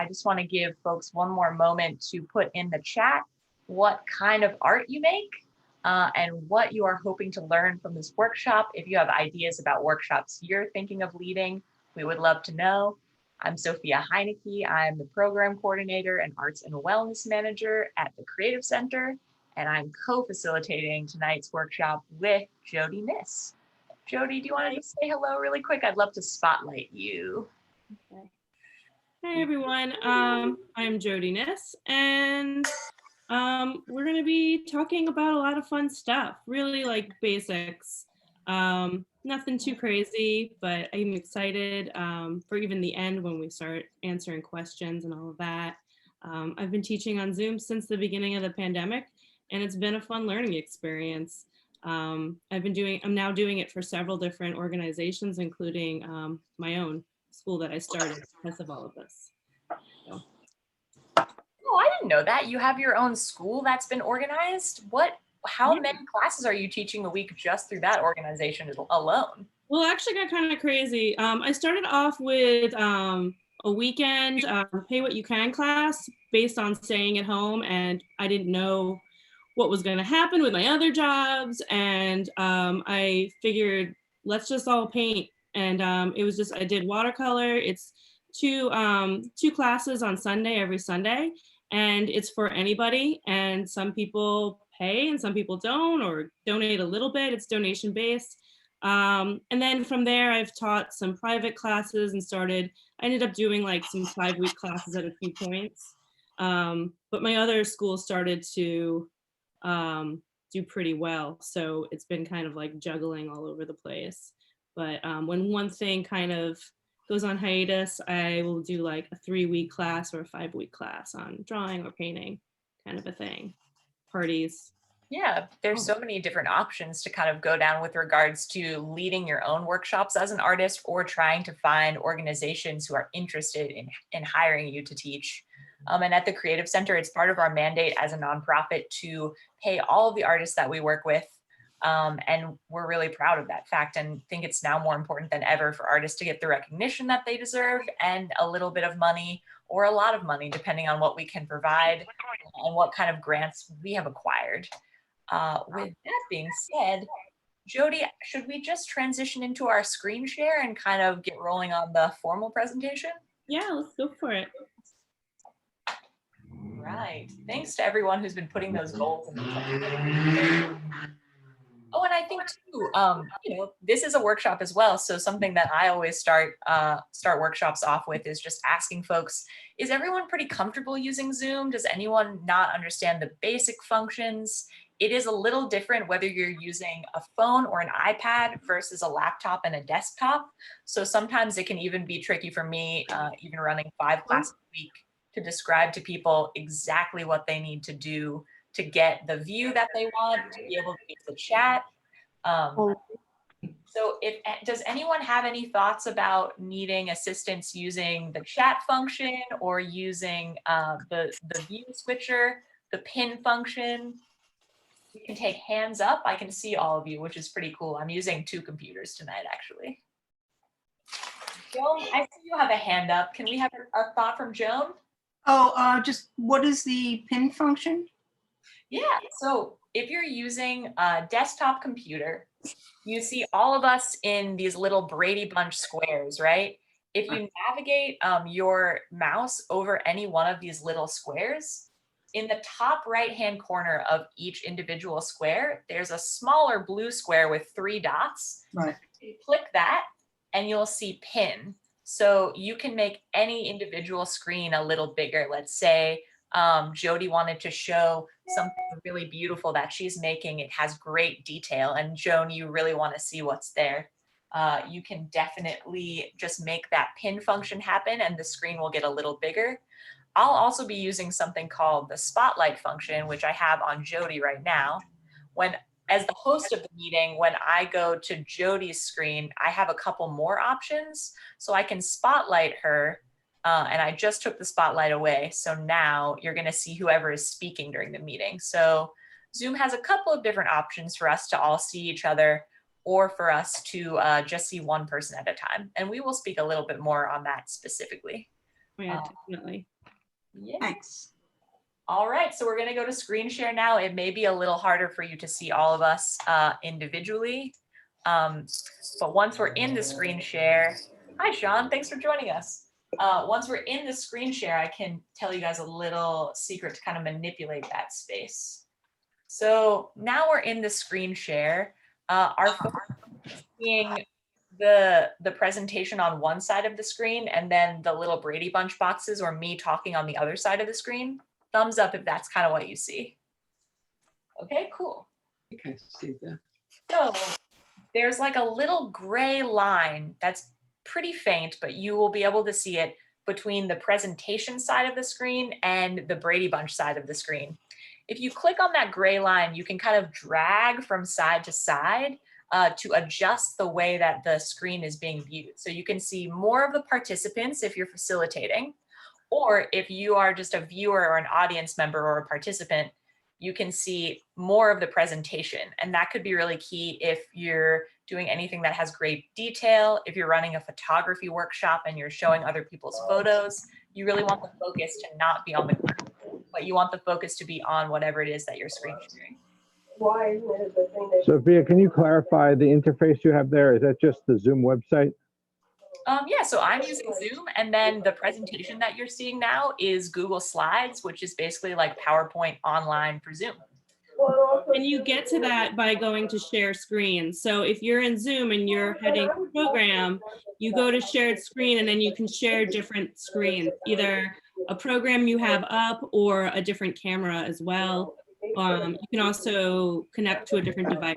I just want to give folks one more moment to put in the chat what kind of art you make and what you are hoping to learn from this workshop. If you have ideas about workshops you're thinking of leading, we would love to know. I'm Sophia Heineke. I'm the program coordinator and arts and wellness manager at the Creative Center, and I'm co-facilitating tonight's workshop with Jody Niss. Jody, do you want to just say hello really quick? I'd love to spotlight you. Okay. Hi everyone, I'm Jody Niss, and we're going to be talking about a lot of fun stuff, really like basics. Nothing too crazy, but I'm excited for even the end when we start answering questions and all of that. I've been teaching on Zoom since the beginning of the pandemic, and it's been a fun learning experience. I'm now doing it for several different organizations, including my own school that I started because of all of this. So. Oh, I didn't know that. You have your own school that's been organized? How many classes are you teaching a week just through that organization alone? Well, it actually got kind of crazy. I started off with a weekend pay what you can class based on staying at home, and I didn't know what was going to happen with my other jobs, and I figured let's just all paint. And it was just, I did watercolor. It's two classes on Sunday, every Sunday, and it's for anybody, and some people pay and some people don't, or donate a little bit. It's donation based. And then from there, I've taught some private classes and I ended up doing like some 5-week classes at a few points. But my other school started to do pretty well. So it's been kind of like juggling all over the place. But when one thing kind of goes on hiatus, I will do like a 3-week class or a 5-week class on drawing or painting, kind of a thing. Parties. Yeah, there's so many different options to kind of go down with regards to leading your own workshops as an artist or trying to find organizations who are interested in hiring you to teach. And at the Creative Center, it's part of our mandate as a nonprofit to pay all of the artists that we work with. And we're really proud of that fact and think it's now more important than ever for artists to get the recognition that they deserve and a little bit of money or a lot of money, depending on what we can provide and what kind of grants we have acquired. With that being said, Jody, should we just transition into our screen share and kind of get rolling on the formal presentation? Yeah, let's go for it. Right. Thanks to everyone who's been putting those goals in the chat. Oh, and I think too, this is a workshop as well. So something that I always start workshops off with is just asking folks, is everyone pretty comfortable using Zoom? Does anyone not understand the basic functions? It is a little different whether you're using a phone or an iPad versus a laptop and a desktop. So sometimes it can even be tricky for me, even running 5 classes a week, to describe to people exactly what they need to do to get the view that they want, to be able to use the chat. So does anyone have any thoughts about needing assistance using the chat function or using the view switcher, the pin function? You can take hands up. I can see all of you, which is pretty cool. I'm using 2 computers tonight, actually. Joan, I see you have a hand up. Can we have a thought from Joan? Oh, just what is the pin function? Yeah, so if you're using a desktop computer, you see all of us in these little Brady Bunch squares, right? If you navigate your mouse over any one of these little squares, in the top right-hand corner of each individual square, there's a smaller blue square with 3 dots. Right. You click that and you'll see pin. So you can make any individual screen a little bigger. Let's say Jody wanted to show something really beautiful that she's making. It has great detail. And Joan, you really want to see what's there. You can definitely just make that pin function happen and the screen will get a little bigger. I'll also be using something called the spotlight function, which I have on Jody right now. As the host of the meeting, when I go to Jody's screen, I have a couple more options. So I can spotlight her, and I just took the spotlight away. So now you're gonna see whoever is speaking during the meeting. So Zoom has a couple of different options for us to all see each other or for us to just see one person at a time. And we will speak a little bit more on that specifically. Yeah, definitely. Yeah. Thanks. All right, so we're gonna go to screen share now. It may be a little harder for you to see all of us individually. But once we're in the screen share, hi Sean, thanks for joining us. Once we're in the screen share, I can tell you guys a little secret to kind of manipulate that space. So now we're in the screen share. Our folks seeing the presentation on one side of the screen and then the little Brady Bunch boxes or me talking on the other side of the screen. Thumbs up if that's kind of what you see. Okay, cool. I think I see that. So there's like a little gray line that's pretty faint, but you will be able to see it between the presentation side of the screen and the Brady Bunch side of the screen. If you click on that gray line, you can kind of drag from side to side to adjust the way that the screen is being viewed. So you can see more of the participants if you're facilitating, or if you are just a viewer or an audience member or a participant, you can see more of the presentation. And that could be really key if you're doing anything that has great detail, if you're running a photography workshop and you're showing other people's photos. You really want the focus to not be on the group, but you want the focus to be on whatever it is that you're screen sharing. Sophia, can you clarify the interface you have there? Is that just the Zoom website? Yeah, so I'm using Zoom, and then the presentation that you're seeing now is Google Slides, which is basically like PowerPoint online for Zoom. And you get to that by going to share screen. So if you're in Zoom and you're heading program, you go to shared screen and then you can share different screens, either a program you have up or a different camera as well. You can also connect to a different device.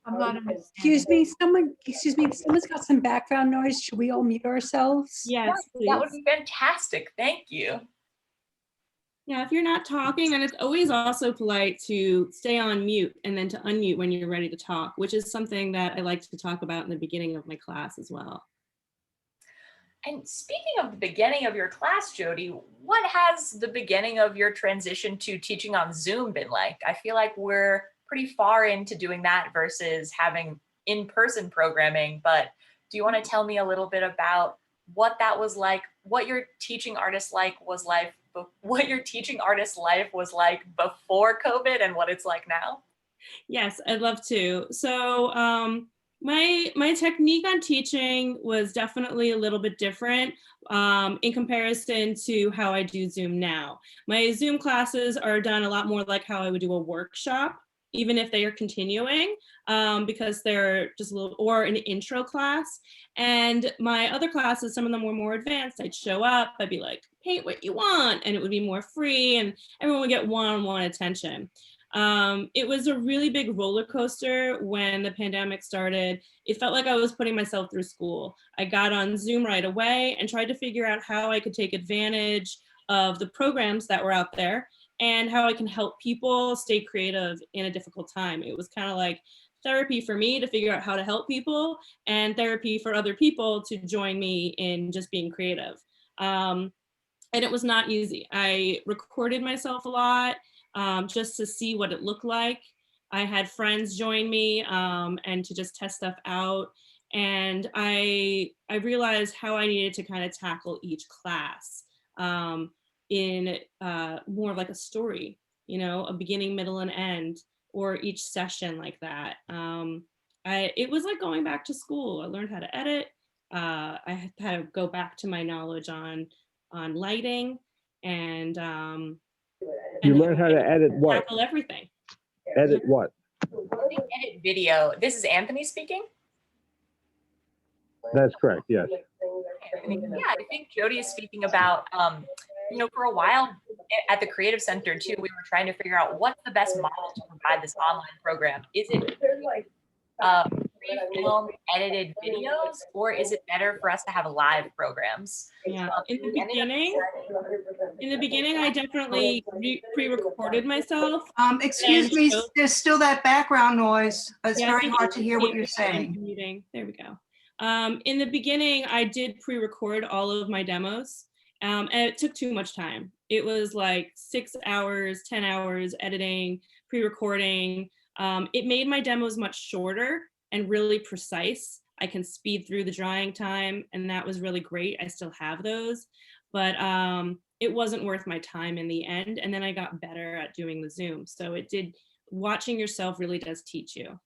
I'm not Excuse me, someone's got some background noise. Should we all mute ourselves? Yes, That would please. be fantastic. Thank you. Yeah, if you're not talking, then it's always also polite to stay on mute and then to unmute when you're ready to talk, which is something that I like to talk about in the beginning of my class as well. And speaking of the beginning of your class, Jody, what has the beginning of your transition to teaching on Zoom been like? I feel like we're pretty far into doing that versus having in-person programming, but do you want to tell me a little bit about what that was like, what your teaching artist life was like before COVID and what it's like now? Yes, I'd love to. So my technique on teaching was definitely a little bit different in comparison to how I do Zoom now. My Zoom classes are done a lot more like how I would do a workshop, even if they are continuing, because they're just a little, or an intro class. And my other classes, some of them were more advanced. I'd show up, I'd be like, paint what you want, and it would be more free and everyone would get one-on-one attention. It was a really big roller coaster when the pandemic started. It felt like I was putting myself through school. I got on Zoom right away and tried to figure out how I could take advantage of the programs that were out there and how I can help people stay creative in a difficult time. It was kind of like therapy for me to figure out how to help people and therapy for other people to join me in just being creative. And it was not easy. I recorded myself a lot just to see what it looked like. I had friends join me and to just test stuff out. And I realized how I needed to kind of tackle each class in more like a story, you know, a beginning, middle, and end, or each session like that. It was like going back to school. I learned how to edit. I had to go back to my knowledge on lighting and You learned how to edit what? tackle everything. Edit what? Edit video. This is Anthony speaking. That's correct, yes. Yeah, I think Jody is speaking about, you know, for a while at the Creative Center too, we were trying to figure out what's the best model to provide this online program. Is it pre-filmed edited videos, or is it better for us to have live programs? Yeah, in the beginning, I definitely pre-recorded myself. Excuse me, there's still that background noise. It's Yeah, I very think hard to hear what you're saying. Muting. There we go. In the beginning, I did pre-record all of my demos, and it took too much time. It was like 6 hours, 10 hours editing, pre-recording. It made my demos much shorter and really precise. I can speed through the drying time, and that was really great. I still have those. but it wasn't worth my time in the end. And then I got better at doing the Zoom. So watching yourself really does teach you.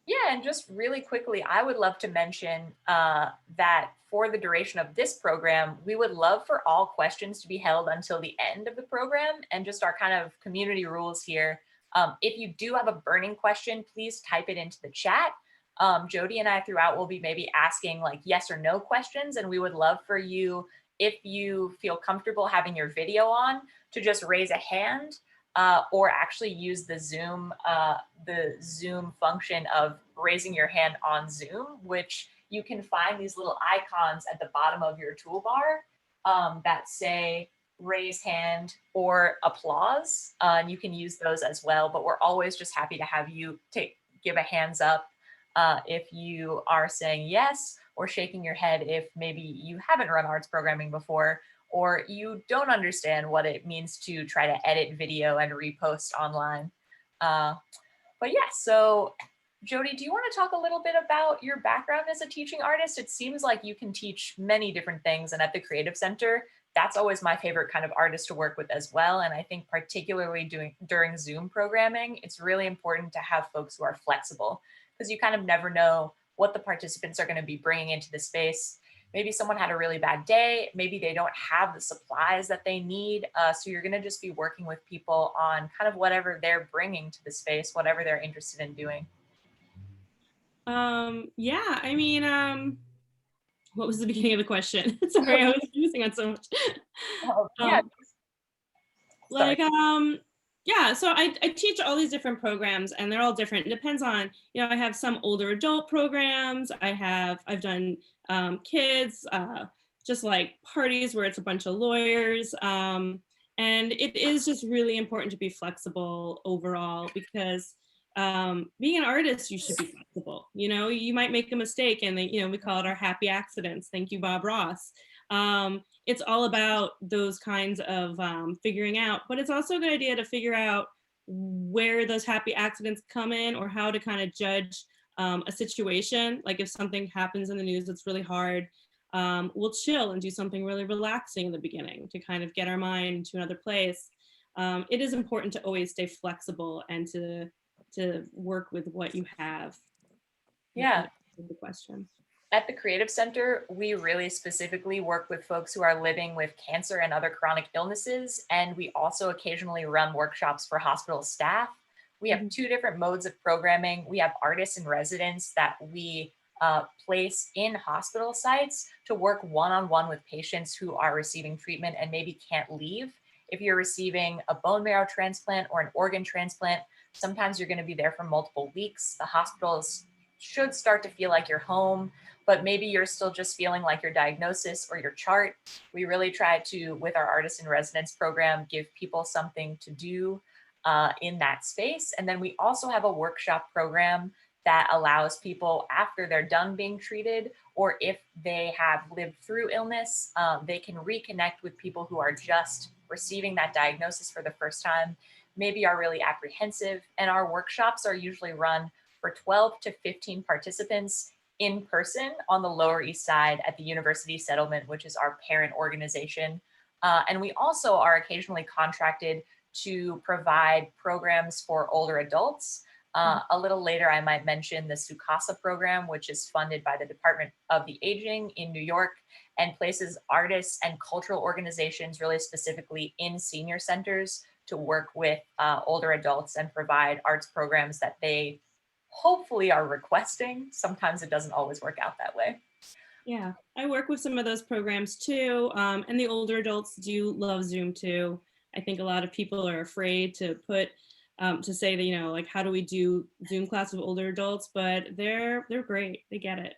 Yeah, and just really quickly, I would love to mention that for the duration of this program, we would love for all questions to be held until the end of the program. And just our kind of community rules here. If you do have a burning question, please type it into the chat. Jody and I throughout will be maybe asking like yes or no questions, and we would love for you, if you feel comfortable having your video on, to just raise a hand. Or actually use the Zoom function of raising your hand on Zoom, which you can find these little icons at the bottom of your toolbar that say raise hand or applause. And you can use those as well, but we're always just happy to have you give a hands up if you are saying yes, or shaking your head if maybe you haven't run arts programming before, or you don't understand what it means to try to edit video and repost online. But yeah, so Jody, do you want to talk a little bit about your background as a teaching artist? It seems like you can teach many different things, and at the Creative Center, that's always my favorite kind of artist to work with as well. And I think particularly during Zoom programming, it's really important to have folks who are flexible, because you kind of never know what the participants are going to be bringing into the space. Maybe someone had a really bad day. Maybe they don't have the supplies that they need. So you're going to just be working with people on kind of whatever they're bringing to the space, whatever they're interested in doing. Yeah, I mean, what was the beginning of the question? Sorry, I was using on so much. Yeah. Like, yeah, so I teach all these different programs, and they're all different. It depends on, I have some older adult programs. I've done kids, just like parties where it's a bunch of lawyers. And it is just really important to be flexible overall, because being an artist, you should be flexible. You might make a mistake, and we call it our happy accidents. Thank you, Bob Ross. It's all about those kinds of figuring out, but it's also a good idea to figure out where those happy accidents come in, or how to kind of judge a situation. Like if something happens in the news that's really hard, we'll chill and do something really relaxing in the beginning to kind of get our mind to another place. It is important to always stay flexible and to work with what you have. Yeah. The question. At the Creative Center, we really specifically work with folks who are living with cancer and other chronic illnesses, and we also occasionally run workshops for hospital staff. We have two different modes of programming. We have artists in residence that we place in hospital sites to work one-on-one with patients who are receiving treatment and maybe can't leave. If you're receiving a bone marrow transplant or an organ transplant, sometimes you're going to be there for multiple weeks. The hospitals should start to feel like your home, but maybe you're still just feeling like your diagnosis or your chart. We really try to, with our Artist in Residence program, give people something to do in that space. And then we also have a workshop program that allows people, after they're done being treated, or if they have lived through illness, they can reconnect with people who are just receiving that diagnosis for the first time, maybe are really apprehensive. And our workshops are usually run for 12 to 15 participants in person on the Lower East Side at the University Settlement, which is our parent organization. And we also are occasionally contracted to provide programs for older adults. A little later, I might mention the Sukasa program, which is funded by the Department of the Aging in New York and places artists and cultural organizations really specifically in senior centers to work with older adults and provide arts programs that they hopefully are requesting. Sometimes it doesn't always work out that way. Yeah, I work with some of those programs too. And the older adults do love Zoom too. I think a lot of people are afraid to say that, like, how do we do Zoom class with older adults? But they're great. They get it.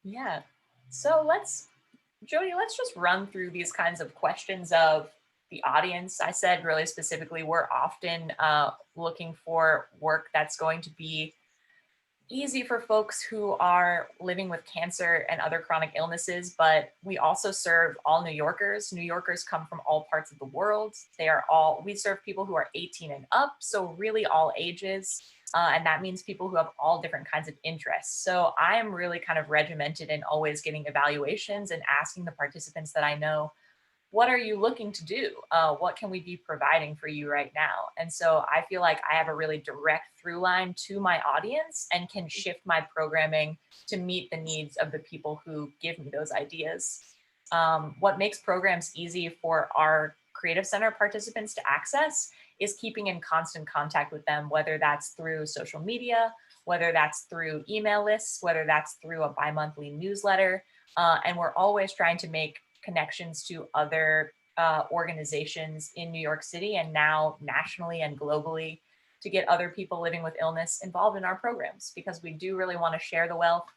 Yeah. So Jody, let's just run through these kinds of questions of the audience. I said really specifically, we're often looking for work that's going to be easy for folks who are living with cancer and other chronic illnesses, but we also serve all New Yorkers. New Yorkers come from all parts of the world. We serve people who are 18 and up, so really all ages. And that means people who have all different kinds of interests. So I am really kind of regimented in always getting evaluations and asking the participants that I know, what are you looking to do? What can we be providing for you right now? And so I feel like I have a really direct through line to my audience and can shift my programming to meet the needs of the people who give me those ideas. What makes programs easy for our Creative Center participants to access is keeping in constant contact with them, whether that's through social media, whether that's through email lists, whether that's through a bi-monthly newsletter. And we're always trying to make connections to other organizations in New York City and now nationally and globally to get other people living with illness involved in our programs, because we do really want to share the wealth.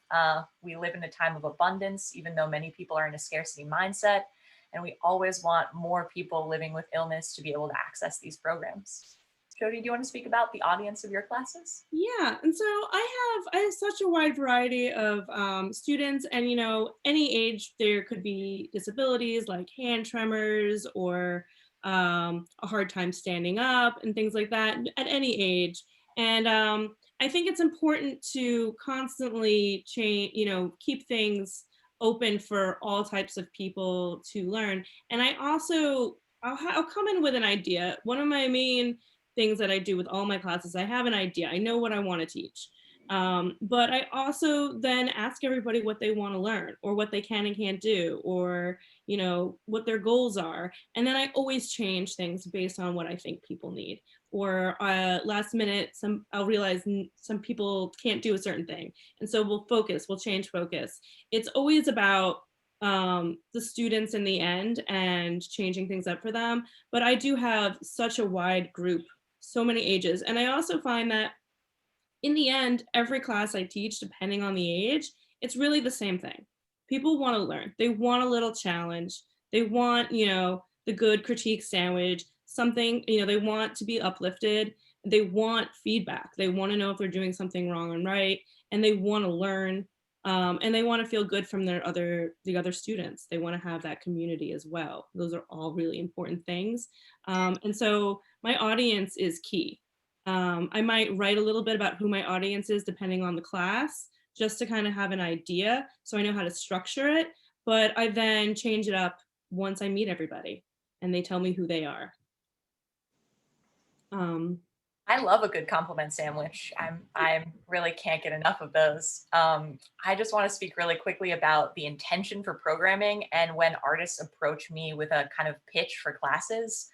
We live in a time of abundance, even though many people are in a scarcity mindset. And we always want more people living with illness to be able to access these programs. Jody, do you want to speak about the audience of your classes? Yeah, and so I have such a wide variety of students, and any age there could be disabilities like hand tremors or a hard time standing up and things like that at any age. And I think it's important to constantly change, keep things open for all types of people to learn. And I also I'll come in with an idea. One of my main things that I do with all my classes, I have an idea. I know what I want to teach. But I also then ask everybody what they want to learn or what they can and can't do, or, what their goals are. And then I always change things based on what I think people need. Or last minute, I'll realize some people can't do a certain thing. And so we'll change focus. It's always about the students in the end and changing things up for them. But I do have such a wide group, so many ages. And I also find that in the end, every class I teach, depending on the age, it's really the same thing. People want to learn. They want a little challenge. They want, the good critique sandwich, something, they want to be uplifted. They want feedback. They want to know if they're doing something wrong and right. And they want to learn. And they want to feel good from the other students. They want to have that community as well. Those are all really important things. And so my audience is key. I might write a little bit about who my audience is depending on the class, just to kind of have an idea so I know how to structure it. But I then change it up once I meet everybody and they tell me who they are. I love a good compliment sandwich. I really can't get enough of those. I just want to speak really quickly about the intention for programming and when artists approach me with a kind of pitch for classes.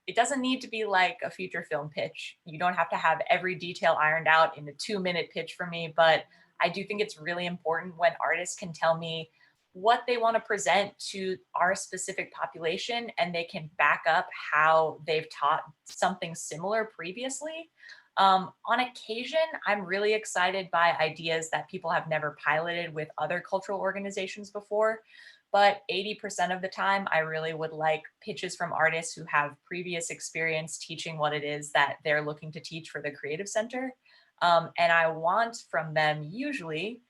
It doesn't need to be like a feature film pitch. You don't have to have every detail ironed out in a 2-minute pitch for me, but I do think it's really important when artists can tell me what they want to present to our specific population and they can back up how they've taught something similar previously. On occasion, I'm really excited by ideas that people have never piloted with other cultural organizations before, but 80% of the time, I really would like pitches from artists who have previous experience teaching what it is that they're looking to teach for the Creative Center. And I want from them usually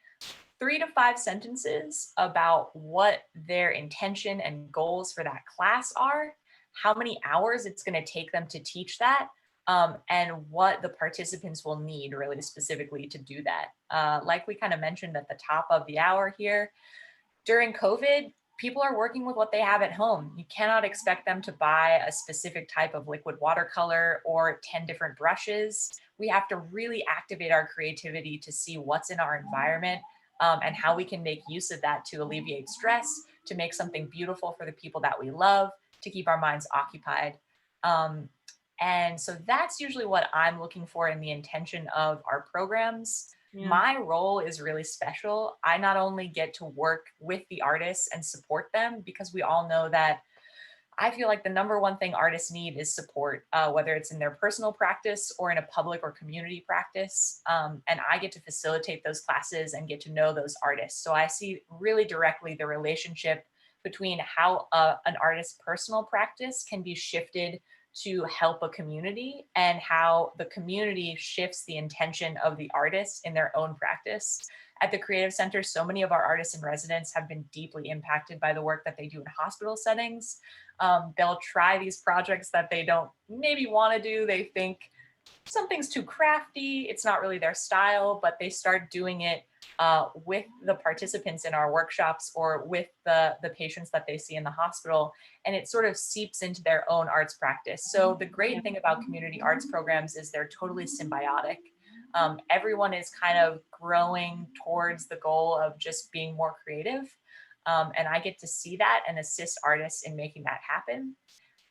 3 to 5 sentences about what their intention and goals for that class are, how many hours it's going to take them to teach that, and what the participants will need really specifically to do that. Like we kind of mentioned at the top of the hour here, during COVID, people are working with what they have at home. You cannot expect them to buy a specific type of liquid watercolor or 10 different brushes. We have to really activate our creativity to see what's in our environment, and how we can make use of that to alleviate stress, to make something beautiful for the people that we love, to keep our minds occupied. And so that's usually what I'm looking for in the intention of our programs. Yeah. My role is really special. I not only get to work with the artists and support them, because we all know that I feel like the number one thing artists need is support, whether it's in their personal practice or in a public or community practice. And I get to facilitate those classes and get to know those artists. So I see really directly the relationship between how an artist's personal practice can be shifted to help a community and how the community shifts the intention of the artist in their own practice. At the Creative Center, so many of our artists in residence have been deeply impacted by the work that they do in hospital settings. They'll try these projects that they don't maybe want to do. They think something's too crafty, it's not really their style, but they start doing it with the participants in our workshops or with the patients that they see in the hospital, and it sort of seeps into their own arts practice. So the great thing about community arts programs is they're totally symbiotic. Everyone is kind of growing towards the goal of just being more creative. And I get to see that and assist artists in making that happen.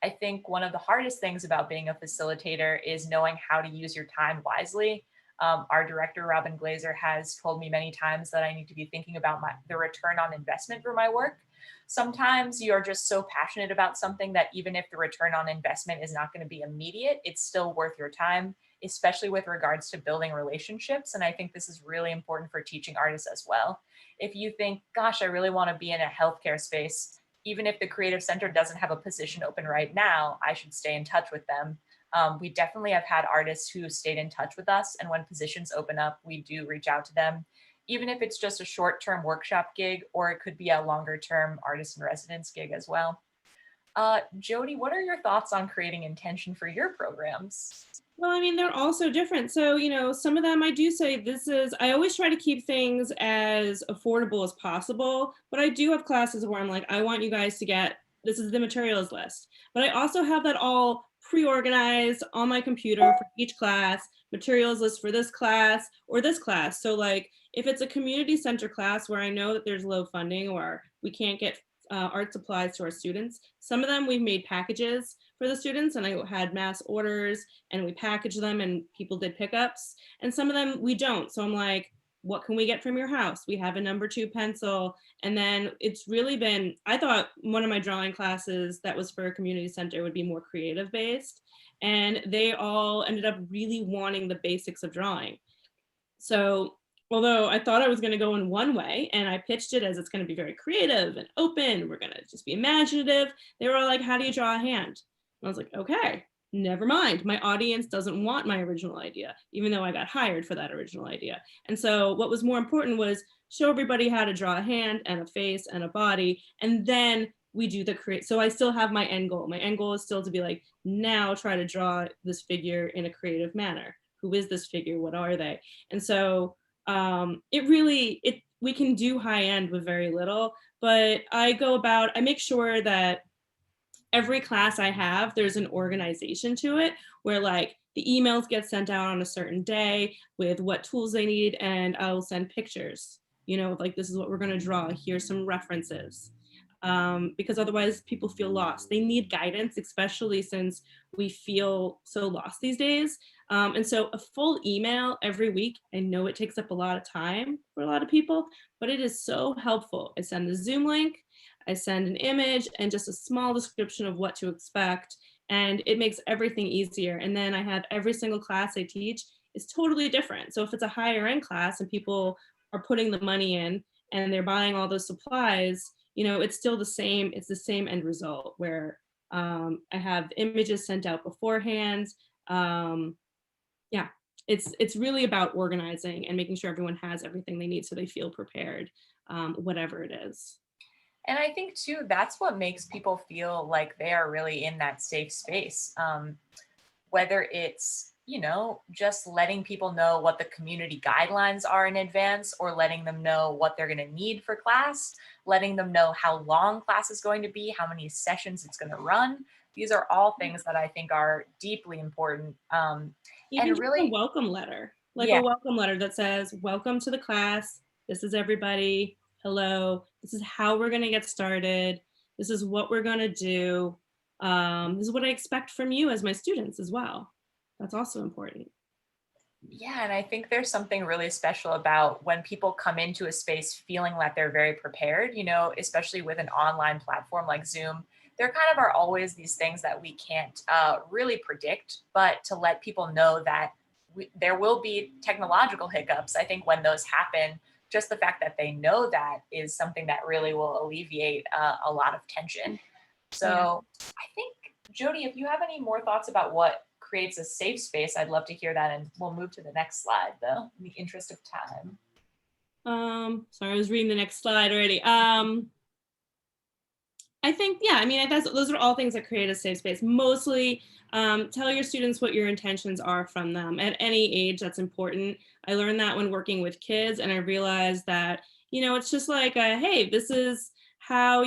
I think one of the hardest things about being a facilitator is knowing how to use your time wisely. Our director, Robin Glazer, has told me many times that I need to be thinking about the return on investment for my work. Sometimes you're just so passionate about something that even if the return on investment is not going to be immediate, it's still worth your time, especially with regards to building relationships. And I think this is really important for teaching artists as well. If you think, gosh, I really want to be in a healthcare space, even if the Creative Center doesn't have a position open right now, I should stay in touch with them. We definitely have had artists who stayed in touch with us, and when positions open up, we do reach out to them, even if it's just a short-term workshop gig, or it could be a longer-term artist in residence gig as well. Jody, what are your thoughts on creating intention for your programs? Well, I mean, they're all so different. So, some of them I do say I always try to keep things as affordable as possible, but I do have classes where I'm like, I want you guys to this is the materials list. But I also have that all pre-organized on my computer for each class, materials list for this class or this class. So like, if it's a community center class where I know that there's low funding or we can't get art supplies to our students, some of them we've made packages for the students, and I had mass orders and we packaged them and people did pickups, and some of them we don't. So I'm like, what can we get from your house? We have a number 2 pencil. And then it's really been, I thought one of my drawing classes that was for a community center would be more creative based, and they all ended up really wanting the basics of drawing. So although I thought I was going to go in one way and I pitched it as it's going to be very creative and open, we're going to just be imaginative, they were all like, how do you draw a hand? And I was like, okay, never mind. My audience doesn't want my original idea, even though I got hired for that original idea. And so what was more important was show everybody how to draw a hand and a face and a body, and then we do the create. So I still have my end goal. My end goal is still to be like, now try to draw this figure in a creative manner. Who is this figure? What are they? And so we can do high end with very little, but I make sure that every class I have, there's an organization to it where like the emails get sent out on a certain day with what tools they need, and I'll send pictures, like this is what we're going to draw. Here's some references. Because otherwise people feel lost. They need guidance, especially since we feel so lost these days. And so a full email every week, I know it takes up a lot of time for a lot of people, but it is so helpful. I send the Zoom link, I send an image and just a small description of what to expect, and it makes everything easier. And then I have every single class I teach is totally different. So if it's a higher end class and people are putting the money in and they're buying all those supplies, it's still the same. It's the same end result where I have images sent out beforehand. Yeah, it's really about organizing and making sure everyone has everything they need so they feel prepared, whatever it is. And I think too, that's what makes people feel like they are really in that safe space. Whether it's, just letting people know what the community guidelines are in advance, or letting them know what they're going to need for class, letting them know how long class is going to be, how many sessions it's going to run. These are all things that I think are deeply important. Even and just really, a welcome letter, like yeah. a welcome letter that says, welcome to the class. This is everybody. Hello. This is how we're going to get started. This is what we're going to do. This is what I expect from you as my students as well. That's also important. Yeah, and I think there's something really special about when people come into a space feeling that they're very prepared, especially with an online platform like Zoom. There kind of are always these things that we can't really predict, but to let people know that there will be technological hiccups. I think when those happen, just the fact that they know that is something that really will alleviate a lot of tension. So I think, Jody, if you have any more thoughts about what creates a safe space, I'd love to hear that, and we'll move to the next slide though, in the interest of time. Sorry, I was reading the next slide already. I think, yeah, I mean, those are all things that create a safe space. Mostly tell your students what your intentions are from them at any age. That's important. I learned that when working with kids, and I realized that, it's just like, hey, this is what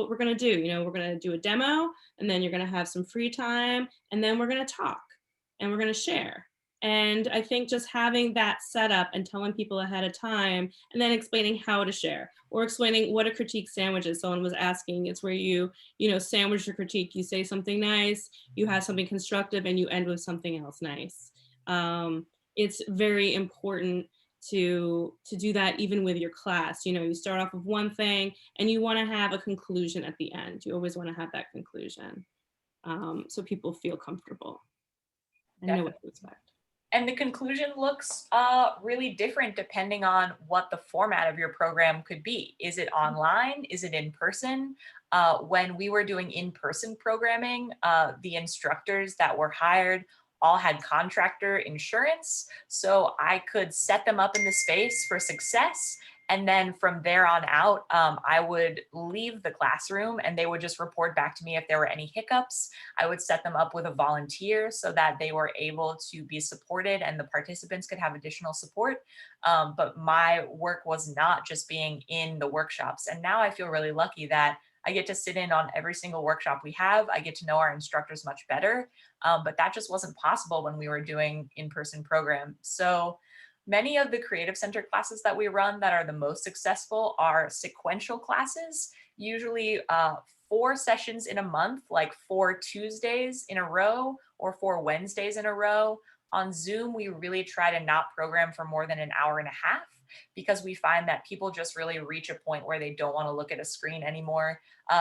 we're going to do. We're going to do a demo, and then you're going to have some free time, and then we're going to talk and we're going to share. And I think just having that set up and telling people ahead of time, and then explaining how to share, or explaining what a critique sandwich is. Someone was asking, it's where you sandwich your critique. You say something nice, you have something constructive, and you end with something else nice. It's very important to do that even with your class. You start off with one thing and you want to have a conclusion at the end. You always want to have that conclusion, so people feel comfortable and know what to expect. And the conclusion looks really different depending on what the format of your program could be. Is it online? Is it in person? When we were doing in-person programming, the instructors that were hired all had contractor insurance. So I could set them up in the space for success. And then from there on out, I would leave the classroom and they would just report back to me if there were any hiccups. I would set them up with a volunteer so that they were able to be supported and the participants could have additional support. But my work was not just being in the workshops. And now I feel really lucky that I get to sit in on every single workshop we have. I get to know our instructors much better, but that just wasn't possible when we were doing in-person program. So many of the Creative Center classes that we run that are the most successful are sequential classes, usually 4 sessions in a month, like 4 Tuesdays in a row or 4 Wednesdays in a row. On Zoom, we really try to not program for more than an hour and a half because we find that people just really reach a point where they don't want to look at a screen anymore.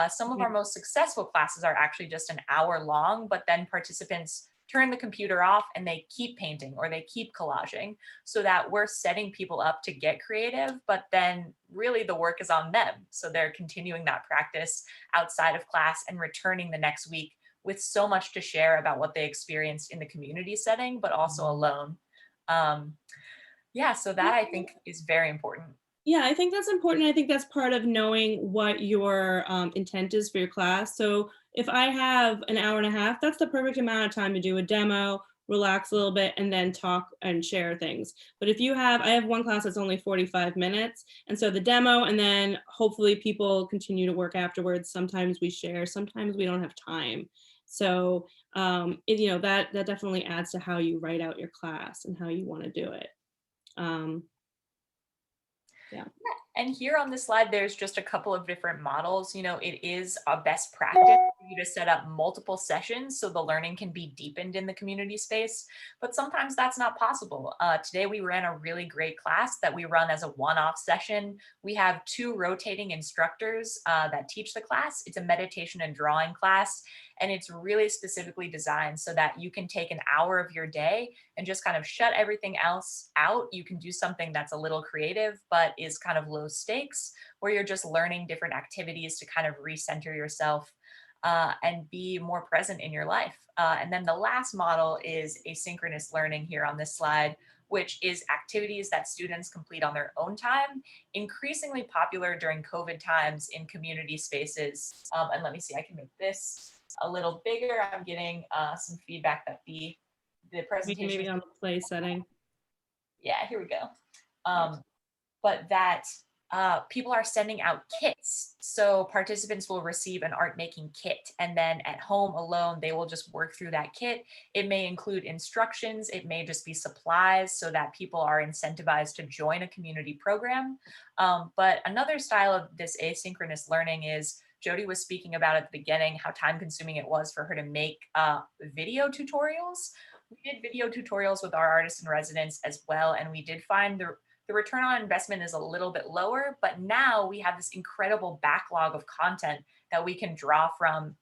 Some of our most successful classes are actually just an hour long, but then participants turn the computer off and they keep painting or they keep collaging, so that we're setting people up to get creative, but then really the work is on them. So they're continuing that practice outside of class and returning the next week with so much to share about what they experienced in the community setting, but also alone. Yeah, so that I think is very important. Yeah, I think that's important. I think that's part of knowing what your intent is for your class. So if I have an hour and a half, that's the perfect amount of time to do a demo, relax a little bit, and then talk and share things. But if I have one class that's only 45 minutes. And so the demo, and then hopefully people continue to work afterwards. Sometimes we share, sometimes we don't have time. So, that definitely adds to how you write out your class and how you want to do it. Yeah. And here on this slide, there's just a couple of different models. It is a best practice for you to set up multiple sessions so the learning can be deepened in the community space, but sometimes that's not possible. Today, we ran a really great class that we run as a one-off session. We have 2 rotating instructors that teach the class. It's a meditation and drawing class, and it's really specifically designed so that you can take an hour of your day and just kind of shut everything else out. You can do something that's a little creative, but is kind of low stakes, where you're just learning different activities to kind of recenter yourself and be more present in your life. And then the last model is asynchronous learning here on this slide, which is activities that students complete on their own time, increasingly popular during COVID times in community spaces. And let me see, I can make this a little bigger. I'm getting some feedback that the presentation Maybe on the play setting. Yeah, here we go. But that people are sending out kits. So participants will receive an art making kit, and then at home alone, they will just work through that kit. It may include instructions. It may just be supplies so that people are incentivized to join a community program. But another style of this asynchronous learning is, Jody was speaking about at the beginning how time consuming it was for her to make video tutorials. We did video tutorials with our artists in residence as well, and we did find the return on investment is a little bit lower, but now we have this incredible backlog of content that we can draw from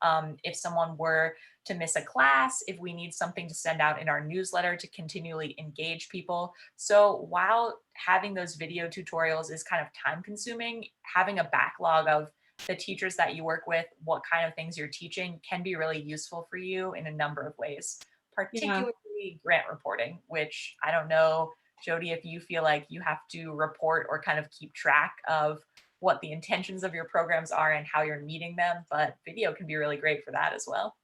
if someone were to miss a class, if we need something to send out in our newsletter to continually engage people. So while having those video tutorials is kind of time consuming, having a backlog of the teachers that you work with, what kind of things you're teaching, can be really useful for you in a number of ways, particularly grant reporting, which I don't know, Jody, if you feel like you have to report or kind of keep track of what the intentions of your programs are and how you're meeting them, but video can be really great for that as well.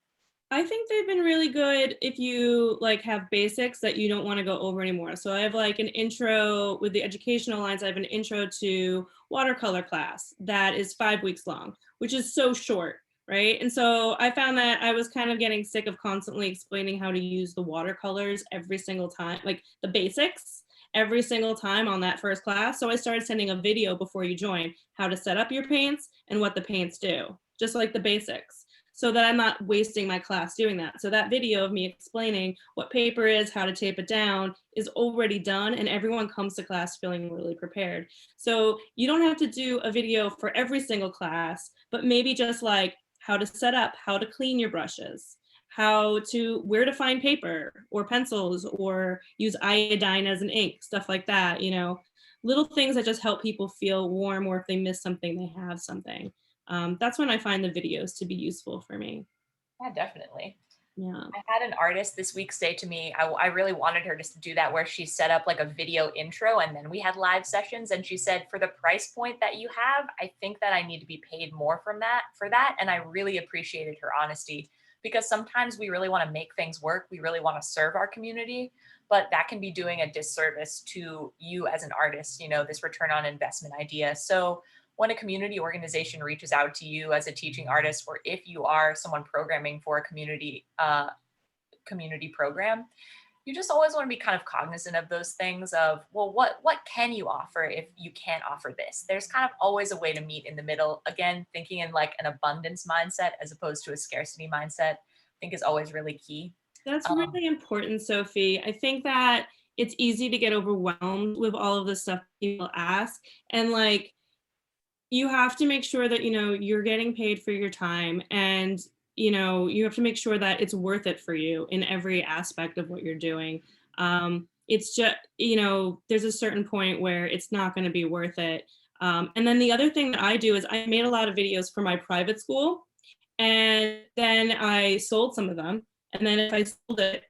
I think they've been really good if you like have basics that you don't want to go over anymore. So I have like an intro with the educational lines. I have an intro to watercolor class that is 5 weeks long, which is so short, right? And so I found that I was kind of getting sick of constantly explaining how to use the watercolors every single time, like the basics every single time on that first class. So I started sending a video before you join, how to set up your paints and what the paints do, just like the basics, so that I'm not wasting my class doing that. So that video of me explaining what paper is, how to tape it down is already done, and everyone comes to class feeling really prepared. So you don't have to do a video for every single class, but maybe just like how to set up, how to clean your brushes, where to find paper or pencils or use iodine as an ink, stuff like that, little things that just help people feel warm, or if they miss something, they have something. That's when I find the videos to be useful for me. Yeah, definitely. Yeah. I had an artist this week say to me, I really wanted her to do that, where she set up like a video intro and then we had live sessions. And she said, for the price point that you have, I think that I need to be paid more for that. And I really appreciated her honesty, because sometimes we really want to make things work. We really want to serve our community, but that can be doing a disservice to you as an artist, this return on investment idea. So when a community organization reaches out to you as a teaching artist, or if you are someone programming for a community program, you just always want to be kind of cognizant of those things of, well, what can you offer if you can't offer this? There's kind of always a way to meet in the middle. Again, thinking in like an abundance mindset as opposed to a scarcity mindset, I think is always really key. That's really important, Sophie. I think that it's easy to get overwhelmed with all of the stuff people ask. And like, you have to make sure that, you're getting paid for your time, and, you have to make sure that it's worth it for you in every aspect of what you're doing. It's just, there's a certain point where it's not going to be worth it. And then the other thing that I do is I made a lot of videos for my private school, and then I sold some of them. And then if I sold it,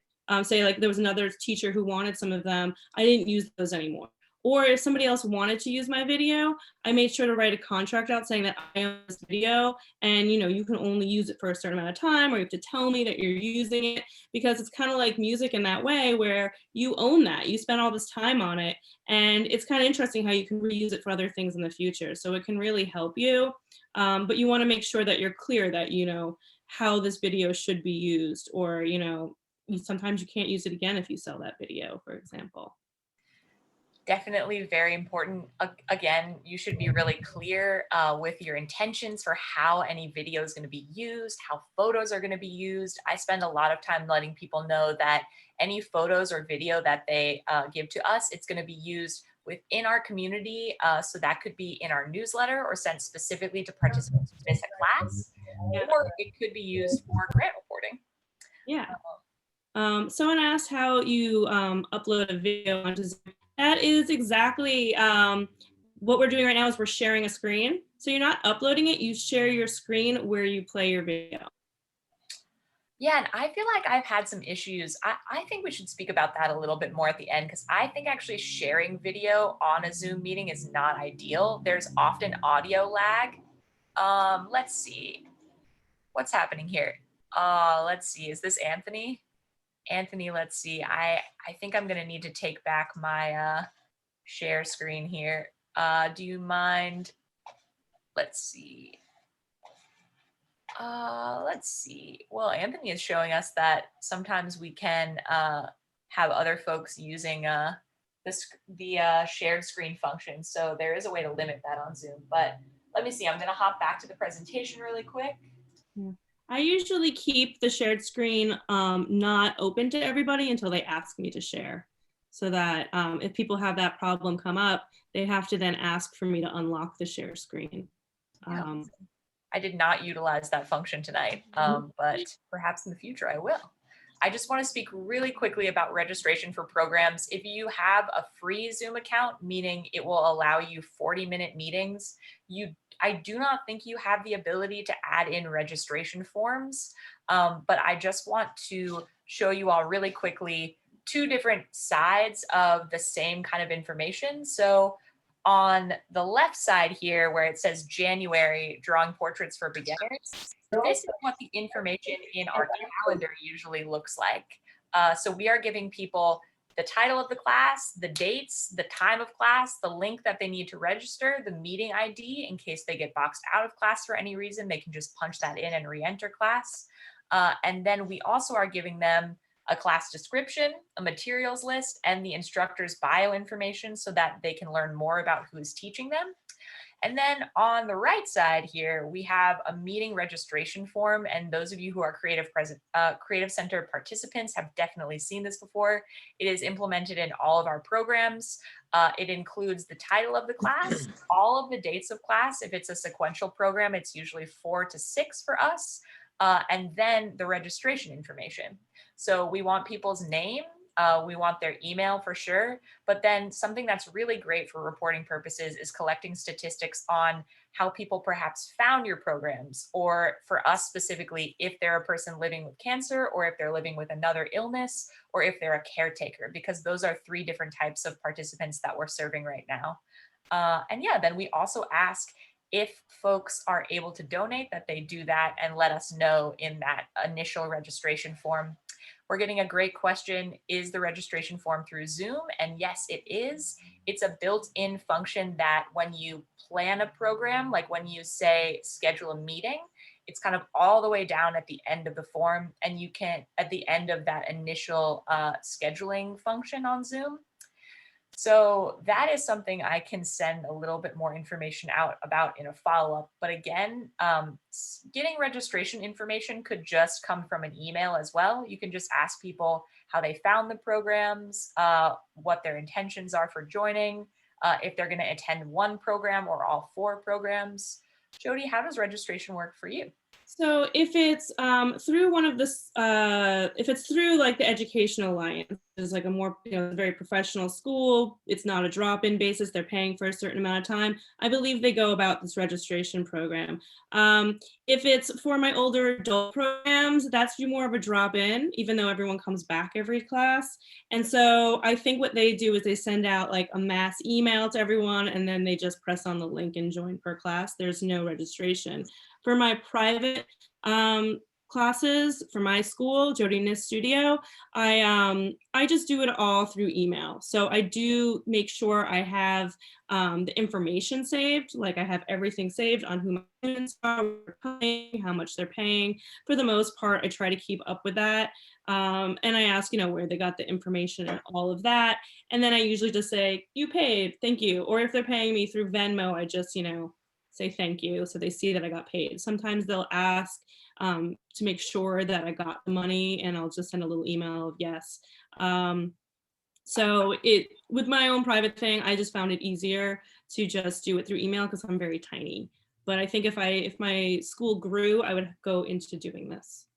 say like there was another teacher who wanted some of them, I didn't use those anymore. Or if somebody else wanted to use my video, I made sure to write a contract out saying that I own this video, and you can only use it for a certain amount of time, or you have to tell me that you're using it, because it's kind of like music in that way where you own that. You spend all this time on it, and it's kind of interesting how you can reuse it for other things in the future. So it can really help you, but you want to make sure that you're clear that how this video should be used, or sometimes you can't use it again if you sell that video, for example. Definitely very important. Again, you should be really clear with your intentions for how any video is going to be used, how photos are going to be used. I spend a lot of time letting people know that any photos or video that they give to us, it's going to be used within our community. So that could be in our newsletter or sent specifically to participants who miss a class, or it could be used for grant reporting. Yeah. Someone asked how you upload a video onto Zoom. That is exactly what we're doing right now. Is we're sharing a screen. So you're not uploading it, you share your screen where you play your video. Yeah, and I feel like I've had some issues. I think we should speak about that a little bit more at the end, because I think actually sharing video on a Zoom meeting is not ideal. There's often audio lag. Let's see. What's happening here? Let's see. Is this Anthony? Anthony, let's see. I think I'm gonna need to take back my share screen here. Do you mind? Let's see. Let's see. Well, Anthony is showing us that sometimes we can have other folks using the shared screen function. So there is a way to limit that on Zoom. But let me see. I'm gonna hop back to the presentation really quick. Yeah. I usually keep the shared screen not open to everybody until they ask me to share, so that if people have that problem come up, they have to then ask for me to unlock the share screen. I did not utilize that function tonight, but perhaps in the future I will. I just want to speak really quickly about registration for programs. If you have a free Zoom account, meaning it will allow you 40-minute meetings, I do not think you have the ability to add in registration forms, but I just want to show you all really quickly two different sides of the same kind of information. So on the left side here, where it says January, drawing portraits for beginners, this is what the information in our calendar usually looks like. So we are giving people the title of the class, the dates, the time of class, the link that they need to register, the meeting ID in case they get boxed out of class for any reason, they can just punch that in and re-enter class. And then we also are giving them a class description, a materials list, and the instructor's bio information so that they can learn more about who is teaching them. And then on the right side here, we have a meeting registration form. And those of you who are Creative Center participants have definitely seen this before. It is implemented in all of our programs. It includes the title of the class, all of the dates of class. If it's a sequential program, it's usually 4 to 6 for us. And then the registration information. So we want people's name, we want their email for sure, but then something that's really great for reporting purposes is collecting statistics on how people perhaps found your programs, or for us specifically, if they're a person living with cancer, or if they're living with another illness, or if they're a caretaker, because those are 3 different types of participants that we're serving right now. And yeah, then we also ask if folks are able to donate, that they do that and let us know in that initial registration form. We're getting a great question. Is the registration form through Zoom? And yes, it is. It's a built-in function that when you plan a program, like when you say schedule a meeting, it's kind of all the way down at the end of the form. And you can, at the end of that initial scheduling function on Zoom. So that is something I can send a little bit more information out about in a follow-up. But again, getting registration information could just come from an email as well. You can just ask people how they found the programs, what their intentions are for joining, if they're going to attend one program or all 4 programs. Jody, how does registration work for you? So if it's through one of the, if it's through like the Education Alliance, it's like a more, very professional school, it's not a drop-in basis, they're paying for a certain amount of time, I believe they go about this registration program. If it's for my older adult programs, that's more of a drop-in, even though everyone comes back every class. And so I think what they do is they send out like a mass email to everyone, and then they just press on the link and join per class. There's no registration. For my private classes, for my school, Jody Nis Studio, I just do it all through email. So I do make sure I have the information saved, like I have everything saved on who my students are, how much they're paying. For the most part, I try to keep up with that. And I ask, where they got the information and all of that. And then I usually just say, you paid, thank you. Or if they're paying me through Venmo, I just, say thank you, so they see that I got paid. Sometimes they'll ask to make sure that I got the money, and I'll just send a little email of yes. So with my own private thing, I just found it easier to just do it through email because I'm very tiny. But I think if my school grew, I would go into doing this.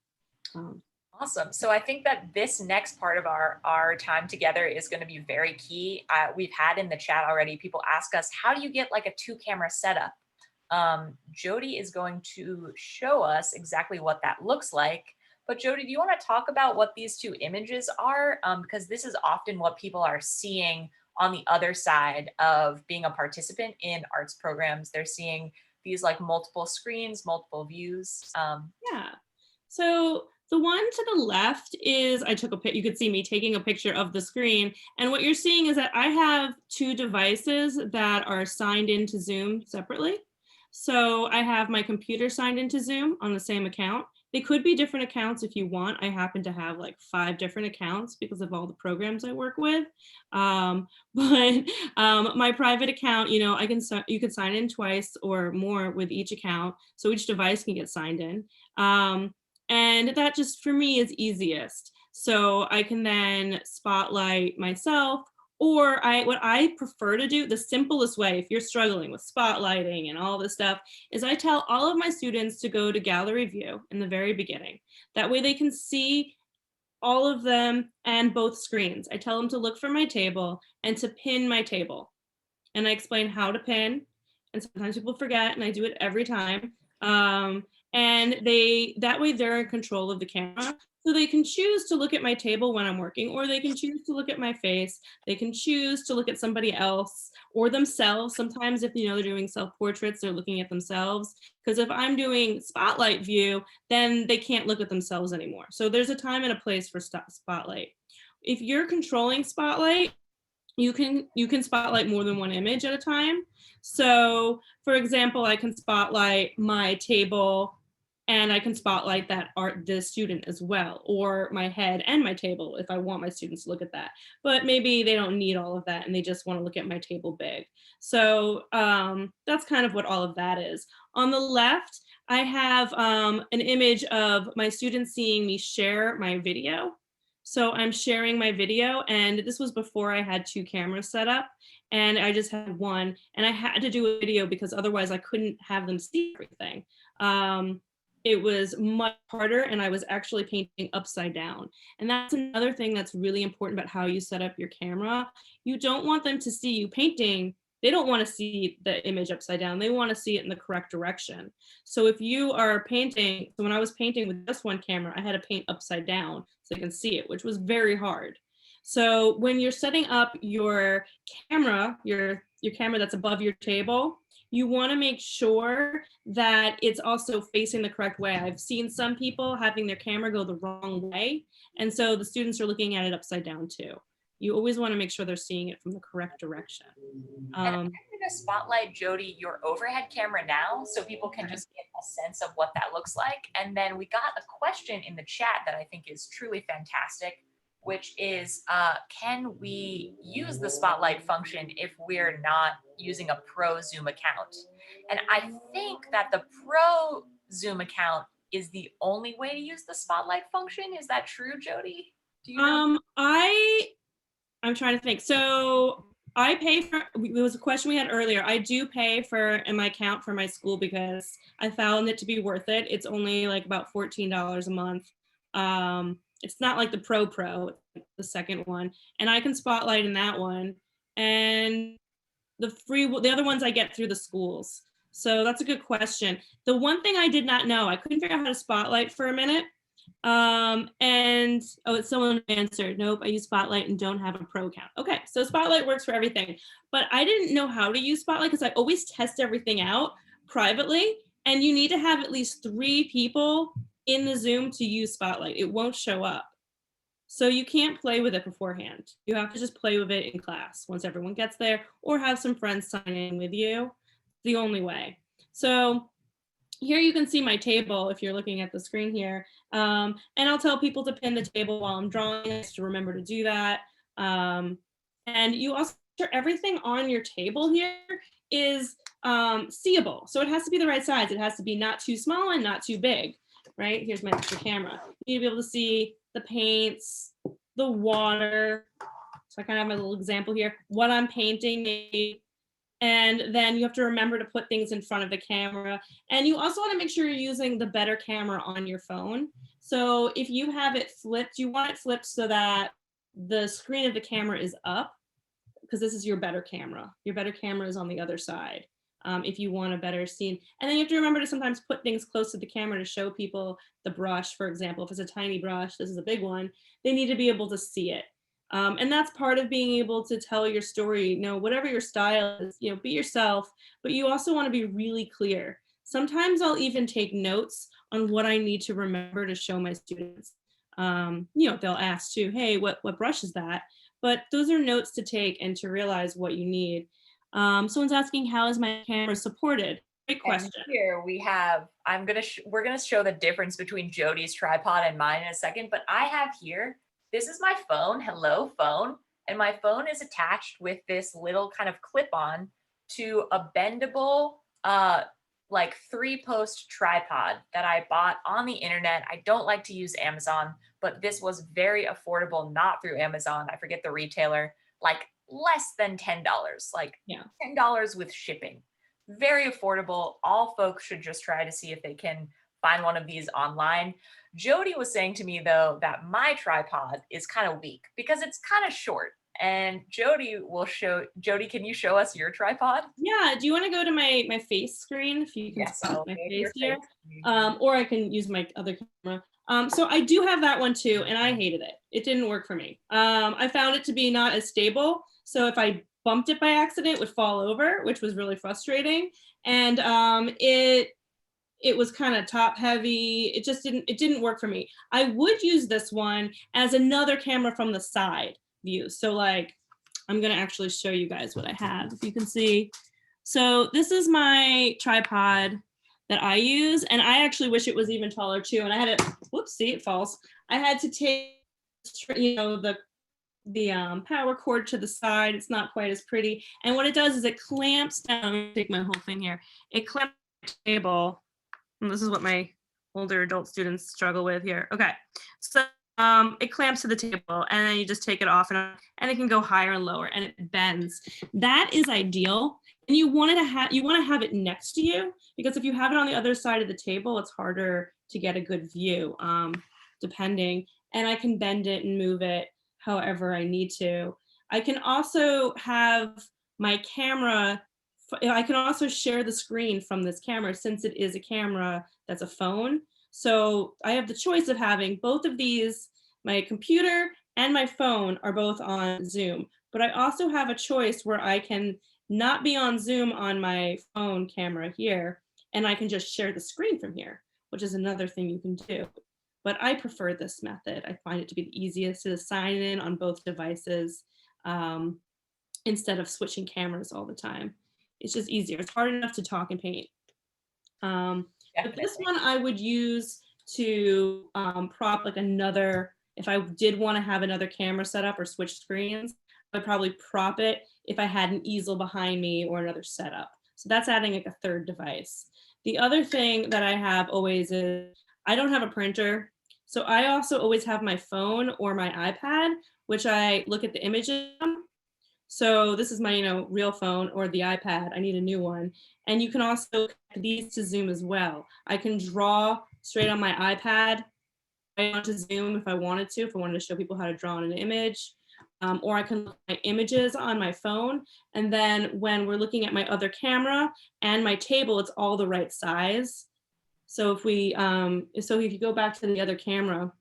Awesome. So I think that this next part of our time together is going to be very key. We've had in the chat already, people ask us, how do you get like a 2-camera setup? Jody is going to show us exactly what that looks like. But Jody, do you want to talk about what these 2 images are? Because this is often what people are seeing on the other side of being a participant in arts programs. They're seeing these like multiple screens, multiple views. Yeah. So the one to the left is, you could see me taking a picture of the screen. And what you're seeing is that I have 2 devices that are signed into Zoom separately. So I have my computer signed into Zoom on the same account. They could be different accounts if you want. I happen to have like 5 different accounts because of all the programs I work with. But my private account, you could sign in twice or more with each account. So each device can get signed in. And that just for me is easiest. So I can then spotlight myself. Or what I prefer to do, the simplest way, if you're struggling with spotlighting and all this stuff, is I tell all of my students to go to gallery view in the very beginning. That way they can see all of them and both screens. I tell them to look for my table and to pin my table. And I explain how to pin. And sometimes people forget, and I do it every time. And that way they're in control of the camera. So they can choose to look at my table when I'm working, or they can choose to look at my face. They can choose to look at somebody else or themselves. Sometimes if they're doing self-portraits, they're looking at themselves. Because if I'm doing spotlight view, then they can't look at themselves anymore. So there's a time and a place for spotlight. If you're controlling spotlight, you can spotlight more than one image at a time. So for example, I can spotlight my table and I can spotlight the student as well, or my head and my table if I want my students to look at that. But maybe they don't need all of that and they just want to look at my table big. So that's kind of what all of that is. On the left, I have an image of my students seeing me share my video. So I'm sharing my video, and this was before I had 2 cameras set up, and I just had one, and I had to do a video because otherwise I couldn't have them see everything. It was much harder, and I was actually painting upside down. And that's another thing that's really important about how you set up your camera. You don't want them to see you painting. They don't want to see the image upside down. They want to see it in the correct direction. So if you are painting, so when I was painting with just one camera, I had to paint upside down so they can see it, which was very hard. So when you're setting up your camera, your camera that's above your table, you want to make sure that it's also facing the correct way. I've seen some people having their camera go the wrong way, and so the students are looking at it upside down too. You always want to make sure they're seeing it from the correct direction. And I'm going to spotlight, Jody, your overhead camera now so people can just get a sense of what that looks like. And then we got a question in the chat that I think is truly fantastic, which is, can we use the spotlight function if we're not using a pro Zoom account? And I think that the pro Zoom account is the only way to use the spotlight function. Is that true, Jody? Do you know? I'm trying to think. So I pay for, it was a question we had earlier. I do pay for in my account for my school because I found it to be worth it. It's only like about $14 a month. It's not like the Pro, the second one. And I can spotlight in that one. And the other ones I get through the schools. So that's a good question. The one thing I did not know, I couldn't figure out how to spotlight for a minute. Someone answered, nope, I use Spotlight and don't have a pro account. Okay, so Spotlight works for everything, but I didn't know how to use Spotlight because I always test everything out privately, and you need to have at least 3 people in the Zoom to use Spotlight. It won't show up. So you can't play with it beforehand. You have to just play with it in class once everyone gets there, or have some friends sign in with you. The only way. So here you can see my table if you're looking at the screen here. And I'll tell people to pin the table while I'm drawing, just to remember to do that. And you also, everything on your table here is seeable. So it has to be the right size. It has to be not too small and not too big, right? Here's my extra camera. You need to be able to see the paints, the water. So I kind of have my little example here, what I'm painting. And then you have to remember to put things in front of the camera. And you also want to make sure you're using the better camera on your phone. So if you have it flipped, you want it flipped so that the screen of the camera is up, because this is your better camera. Your better camera is on the other side if you want a better scene. And then you have to remember to sometimes put things close to the camera to show people the brush, for example. If it's a tiny brush, this is a big one, they need to be able to see it. And that's part of being able to tell your story. Whatever your style is, be yourself, but you also want to be really clear. Sometimes I'll even take notes on what I need to remember to show my students. They'll ask too, hey, what brush is that? But those are notes to take and to realize what you need. Someone's asking, how is my camera supported? Great question. And here we have, we're gonna show the difference between Jody's tripod and mine in a second, but I have here, this is my phone, hello phone, and my phone is attached with this little kind of clip-on to a bendable, like 3-post tripod that I bought on the internet. I don't like to use Amazon, but this was very affordable, not through Amazon. I forget the retailer, like less than $10, like $10 with shipping. Very affordable. All folks should just try to see if they can find one of these online. Jody was saying to me though that my tripod is kind of weak because it's kind of short And Jody can you show us your tripod? Yeah, do you want to go to my face screen if you can Yes, spot I'll my take face your here? face. Or I can use my other camera. So I do have that one too, and I hated it. It didn't work for me. I found it to be not as stable. So if I bumped it by accident, it would fall over, which was really frustrating. And it was kind of top heavy. It didn't work for me. I would use this one as another camera from the side view. So like, I'm gonna actually show you guys what I have, if you can see. So this is my tripod that I use, and I actually wish it was even taller too. And I had to, whoops, see, it falls. I had to take, the power cord to the side. It's not quite as pretty. And what it does is it clamps down. I'm gonna take my whole thing here. It clamps the table. And this is what my older adult students struggle with here. Okay, so it clamps to the table, and then you just take it off, and it can go higher and lower, and it bends. That is ideal, and you want to have it next to you, because if you have it on the other side of the table, it's harder to get a good view, depending. And I can bend it and move it however I need to. I can also have my camera. I can also share the screen from this camera, since it is a camera that's a phone. So I have the choice of having both of these. My computer and my phone are both on Zoom, but I also have a choice where I can not be on Zoom on my phone camera here, and I can just share the screen from here, which is another thing you can do. But I prefer this method. I find it to be the easiest to sign in on both devices, instead of switching cameras all the time. It's just easier. It's hard enough to talk and paint. But this one I would use to prop like another, if I did want to have another camera set up or switch screens, I'd probably prop it if I had an easel behind me or another setup. So that's adding like a third device. The other thing that I have always is, I don't have a printer. So I also always have my phone or my iPad, which I look at the images on. So this is my, real phone or the iPad. I need a new one. And you can also connect these to Zoom as well. I can draw straight on my iPad onto Zoom if I wanted to show people how to draw on an image. Or I can look at my images on my phone. And then when we're looking at my other camera and my table, it's all the right size. So if you go back to the other camera,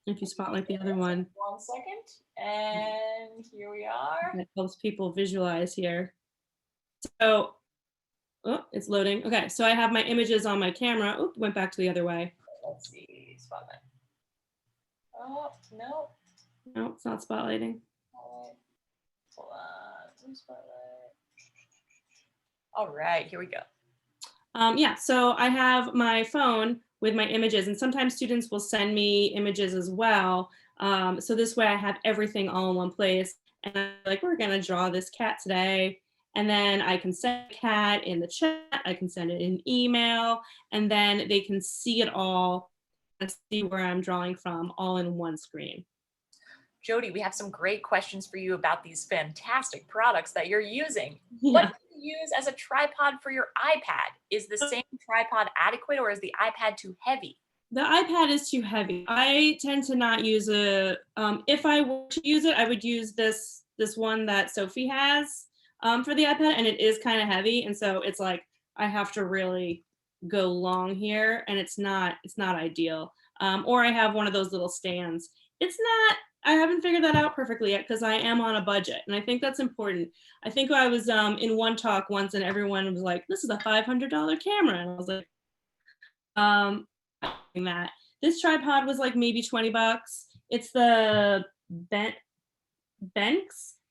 if you spotlight the other one. 1 second, and here we are. That helps people visualize here. So, oh, it's loading. Okay, so I have my images on my camera. Oh, went back to the other way. Let's see, spotlight. Oh, no. No, it's not spotlighting. Hold on, spotlight. All right, here we go. Yeah, so I have my phone with my images, and sometimes students will send me images as well. So this way I have everything all in one place, and I'm like, we're gonna draw this cat today. And then I can send a cat in the chat, I can send it in email, and then they can see it all and see where I'm drawing from all in one screen. Jody, we have some great questions for you about these fantastic products that you're using. Yeah. What do you use as a tripod for your iPad? Is the same tripod adequate, or is the iPad too heavy? The iPad is too heavy. I tend to not use if I were to use it, I would use this one that Sophie has for the iPad, and it is kind of heavy. And so it's like, I have to really go long here, and it's not ideal. Or I have one of those little stands. I haven't figured that out perfectly yet, because I am on a budget, and I think that's important. I think I was in one talk once, and everyone was like, this is a $500 camera. And I was like, that. This tripod was like maybe 20 bucks. It's the Benks,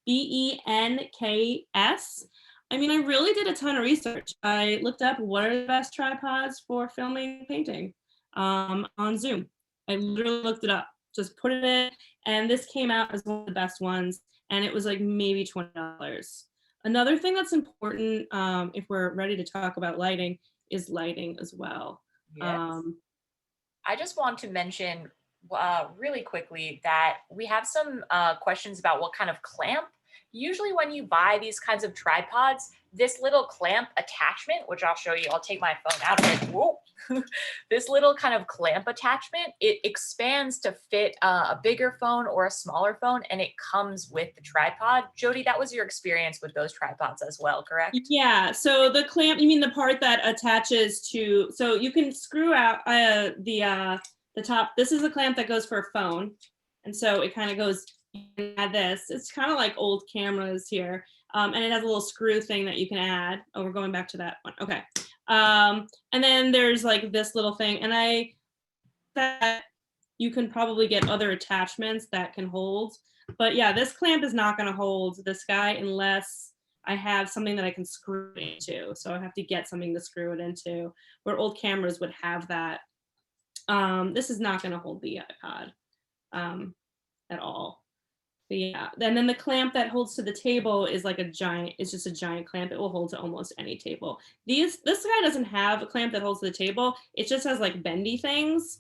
BENKS. I mean, I really did a ton of research. I looked up what are the best tripods for filming and painting on Zoom. I literally looked it up, just put it in, and this came out as one of the best ones, and it was like maybe $20. Another thing that's important, if we're ready to talk about lighting, is lighting as well. Yes. I just want to mention really quickly that we have some questions about what kind of clamp. Usually when you buy these kinds of tripods, this little clamp attachment, which I'll show you, I'll take my phone out of it. Whoa. this little kind of clamp attachment, it expands to fit a bigger phone or a smaller phone, and it comes with the tripod. Jody, that was your experience with those tripods as well, correct? Yeah, so the clamp, you mean the part that attaches to, so you can screw out the top. This is a clamp that goes for a phone. And so it kind of goes, you can add this. It's kind of like old cameras here. And it has a little screw thing that you can add. Oh, we're going back to that one. Okay. And then there's like this little thing. And that you can probably get other attachments that can hold. But yeah, this clamp is not going to hold this guy unless I have something that I can screw it into. So I have to get something to screw it into, where old cameras would have that. This is not going to hold the iPod at all. But yeah, and then the clamp that holds to the table is like it's just a giant clamp. It will hold to almost any table. This guy doesn't have a clamp that holds to the table. It just has like bendy things,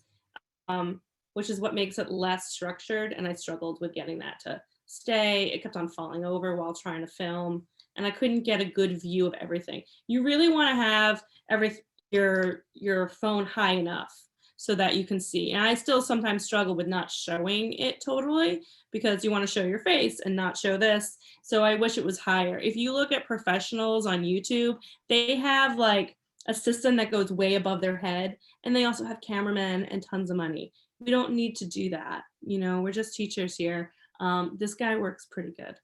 which is what makes it less structured. And I struggled with getting that to stay. It kept on falling over while trying to film, and I couldn't get a good view of everything. You really want to have your phone high enough so that you can see. And I still sometimes struggle with not showing it totally, because you want to show your face and not show this. So I wish it was higher. If you look at professionals on YouTube, they have like a system that goes way above their head, and they also have cameramen and tons of money. We don't need to do that. You know, we're just teachers here. This guy works pretty good.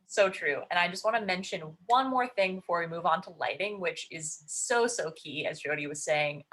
So true. And I just want to mention one more thing before we move on to lighting, which is so key, as Jody was saying.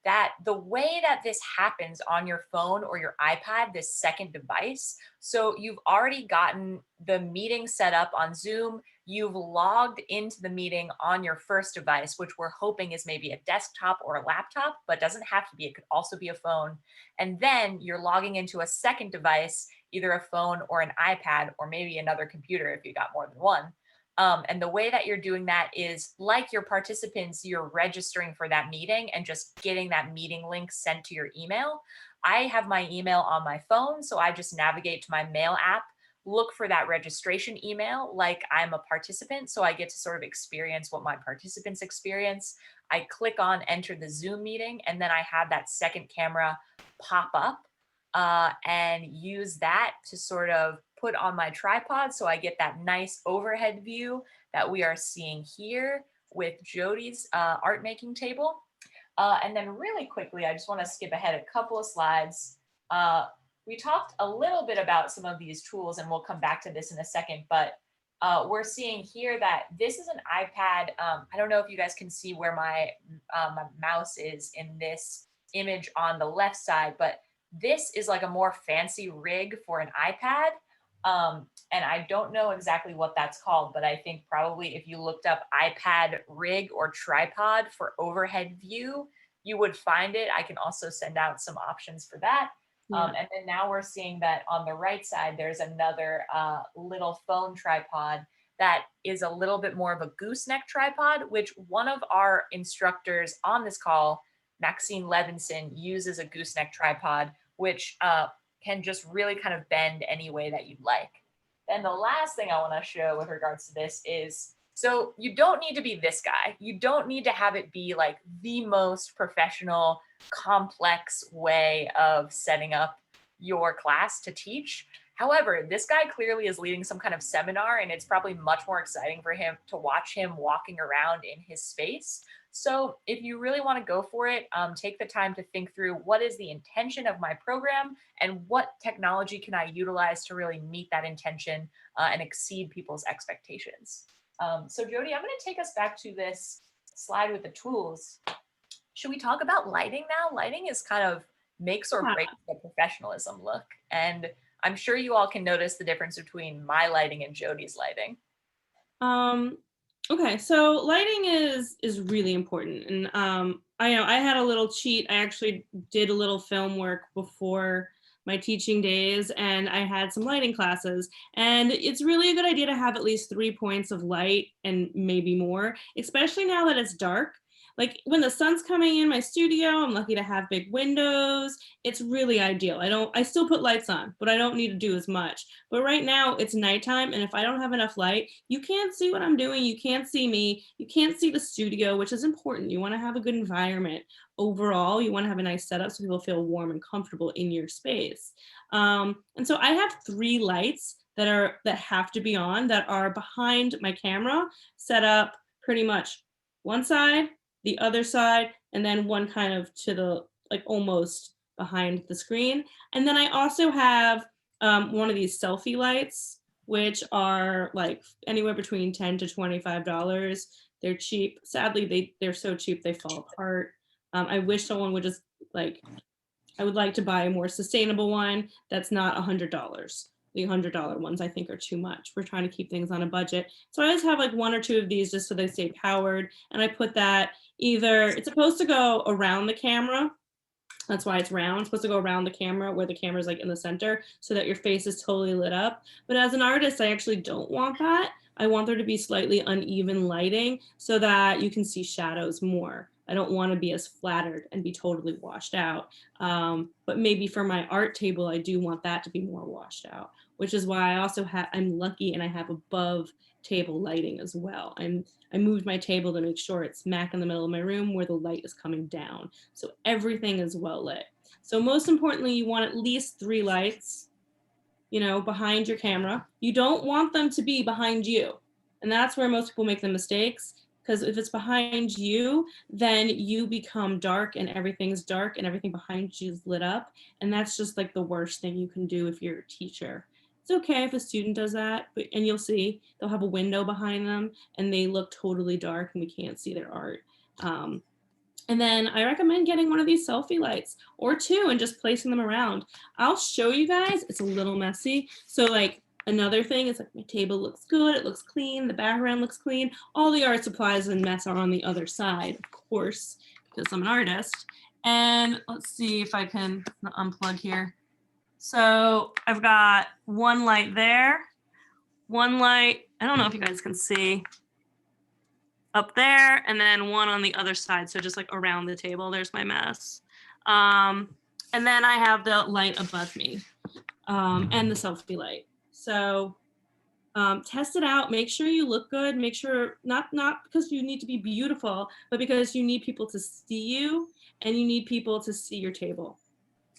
That the way that this happens on your phone or your iPad, this second device, so you've already gotten the meeting set up on Zoom, you've logged into the meeting on your first device, which we're hoping is maybe a desktop or a laptop, but doesn't have to be, it could also be a phone. And then you're logging into a second device, either a phone or an iPad, or maybe another computer if you got more than one. And the way that you're doing that is, like your participants, you're registering for that meeting and just getting that meeting link sent to your email. I have my email on my phone, so I just navigate to my mail app, look for that registration email like I'm a participant, so I get to sort of experience what my participants experience. I click on enter the Zoom meeting, and then I have that second camera pop up and use that to sort of put on my tripod, so I get that nice overhead view that we are seeing here with Jody's art making table. And then really quickly, I just want to skip ahead a couple of slides. We talked a little bit about some of these tools, and we'll come back to this in a second, but we're seeing here that this is an iPad. I don't know if you guys can see where my mouse is in this image on the left side, but this is like a more fancy rig for an iPad. And I don't know exactly what that's called, but I think probably if you looked up iPad rig or tripod for overhead view, you would find it. I can also send out some options for that. Yeah. And then now we're seeing that on the right side, there's another little phone tripod that is a little bit more of a gooseneck tripod, which one of our instructors on this call, Maxine Levinson, uses a gooseneck tripod, which can just really kind of bend any way that you'd like. Then the last thing I want to show with regards to this is, so you don't need to be this guy. You don't need to have it be like the most professional, complex way of setting up your class to teach. However, this guy clearly is leading some kind of seminar, and it's probably much more exciting for him to watch him walking around in his space. So if you really want to go for it, take the time to think through, what is the intention of my program and what technology can I utilize to really meet that intention and exceed people's expectations. So Jody, I'm going to take us back to this slide with the tools. Should we talk about lighting now? Lighting is kind of makes or breaks the professionalism look. And I'm sure you all can notice the difference between my lighting and Jody's lighting. Okay, so lighting is really important, and I know I had a little cheat. I actually did a little film work before my teaching days, and I had some lighting classes, and it's really a good idea to have at least 3 points of light and maybe more, especially now that it's dark. Like when the sun's coming in my studio, I'm lucky to have big windows. It's really ideal. I still put lights on, but I don't need to do as much. But right now it's nighttime, and if I don't have enough light, you can't see what I'm doing. You can't see me. You can't see the studio, which is important. You want to have a good environment overall. You want to have a nice setup so people feel warm and comfortable in your space. And so I have 3 lights that have to be on, that are behind my camera, set up pretty much one side, the other side, and then one kind of to the, like, almost behind the screen. And then I also have one of these selfie lights, which are like anywhere between $10 to $25. They're cheap. Sadly, they're so cheap they fall apart. I wish someone would just, like, I would like to buy a more sustainable one that's not $100. The $100 ones I think are too much. We're trying to keep things on a budget. So I always have like 1 or 2 of these just so they stay powered. And I put that either, it's supposed to go around the camera. That's why it's round. It's supposed to go around the camera where the camera's like in the center so that your face is totally lit up. But as an artist, I actually don't want that. I want there to be slightly uneven lighting so that you can see shadows more. I don't want to be as flattered and be totally washed out. But maybe for my art table, I do want that to be more washed out, which is why I also I'm lucky and I have above table lighting as well. I moved my table to make sure it's smack in the middle of my room where the light is coming down. So everything is well lit. So most importantly, you want at least 3 lights, you know, behind your camera. You don't want them to be behind you. And that's where most people make the mistakes, because if it's behind you, then you become dark and everything's dark and everything behind you is lit up. And that's just like the worst thing you can do if you're a teacher. It's okay if a student does that, and you'll see they'll have a window behind them and they look totally dark and we can't see their art. And then I recommend getting one of these selfie lights or 2 and just placing them around. I'll show you guys, it's a little messy. So like another thing is like my table looks good, it looks clean, the background looks clean. All the art supplies and mess are on the other side, of course, because I'm an artist. And let's see if I can unplug here. So I've got 1 light there, 1 light, I don't know if you guys can see, up there, and then 1 on the other side. So just like around the table, there's my mess. And then I have the light above me and the selfie light. So test it out, make sure you look good, make sure, not because you need to be beautiful, but because you need people to see you and you need people to see your table,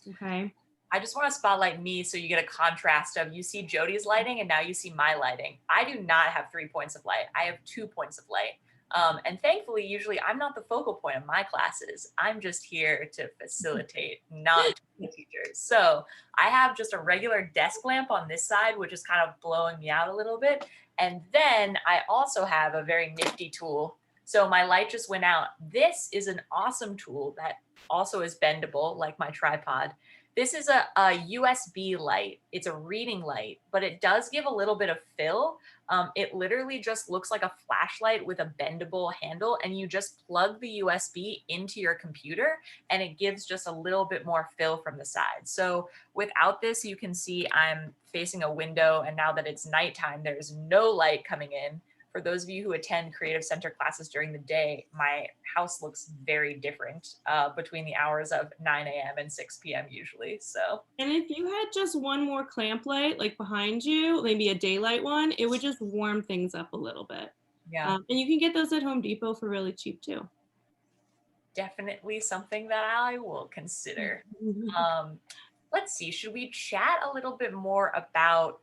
okay? I just want to spotlight me so you get a contrast of, you see Jody's lighting and now you see my lighting. I do not have 3 points of light. I have 2 points of light. And thankfully, usually I'm not the focal point of my classes. I'm just here to facilitate, not the teachers. So I have just a regular desk lamp on this side, which is kind of blowing me out a little bit. And then I also have a very nifty tool. So my light just went out. This is an awesome tool that also is bendable, like my tripod. This is a USB light. It's a reading light, but it does give a little bit of fill. It literally just looks like a flashlight with a bendable handle, and you just plug the USB into your computer and it gives just a little bit more fill from the side. So without this, you can see I'm facing a window, and now that it's nighttime, there's no light coming in. For those of you who attend Creative Center classes during the day, my house looks very different between the hours of 9 a.m. and 6 p.m. usually, so. And if you had just 1 more clamp light like behind you, maybe a daylight one, it would just warm things up a little bit. Yeah. And you can get those at Home Depot for really cheap too. Definitely something that I will consider. Let's see, should we chat a little bit more about,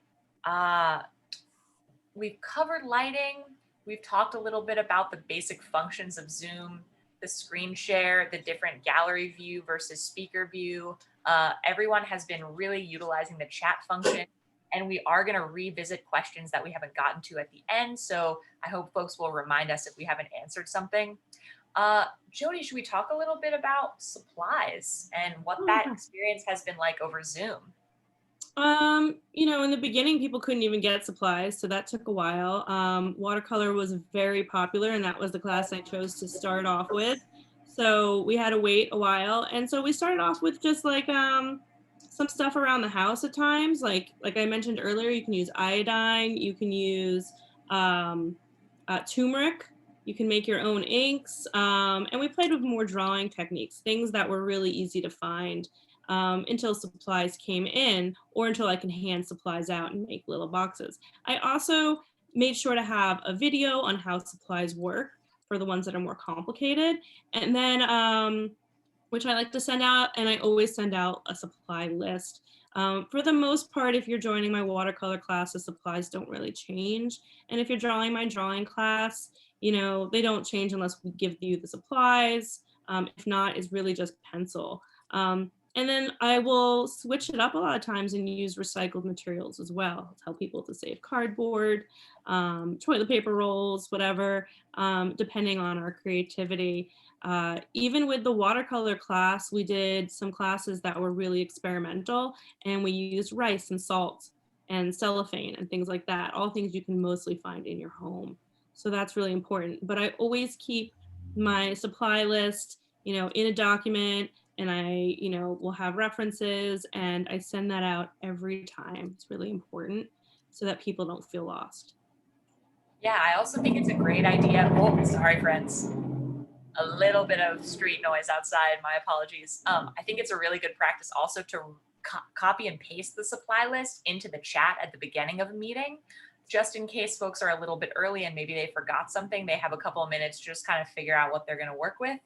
we've covered lighting, we've talked a little bit about the basic functions of Zoom, the screen share, the different gallery view versus speaker view. Everyone has been really utilizing the chat function, and we are going to revisit questions that we haven't gotten to at the end. So I hope folks will remind us if we haven't answered something. Jody, should we talk a little bit about supplies and what that experience has been like over Zoom? You know, in the beginning, people couldn't even get supplies, so that took a while. Watercolor was very popular, and that was the class I chose to start off with. So we had to wait a while, and so we started off with just like some stuff around the house at times. Like I mentioned earlier, you can use iodine, you can use turmeric. You can make your own inks. And we played with more drawing techniques, things that were really easy to find until supplies came in or until I can hand supplies out and make little boxes. I also made sure to have a video on how supplies work for the ones that are more complicated. And then, which I like to send out, and I always send out a supply list. For the most part, if you're joining my watercolor class, the supplies don't really change. And if you're drawing my drawing class, they don't change unless we give you the supplies. If not, it's really just pencil. And then I will switch it up a lot of times and use recycled materials as well. I'll tell people to save cardboard, toilet paper rolls, whatever, depending on our creativity. Even with the watercolor class, we did some classes that were really experimental, and we used rice and salt and cellophane and things like that, all things you can mostly find in your home. So that's really important. But I always keep my supply list, in a document, and I, will have references, and I send that out every time. It's really important so that people don't feel lost. Yeah, I also think it's a great idea. Oh, sorry, friends. A little bit of street noise outside. My apologies. I think it's a really good practice also to copy and paste the supply list into the chat at the beginning of a meeting, just in case folks are a little bit early and maybe they forgot something. They have a couple of minutes to just kind of figure out what they're going to work with.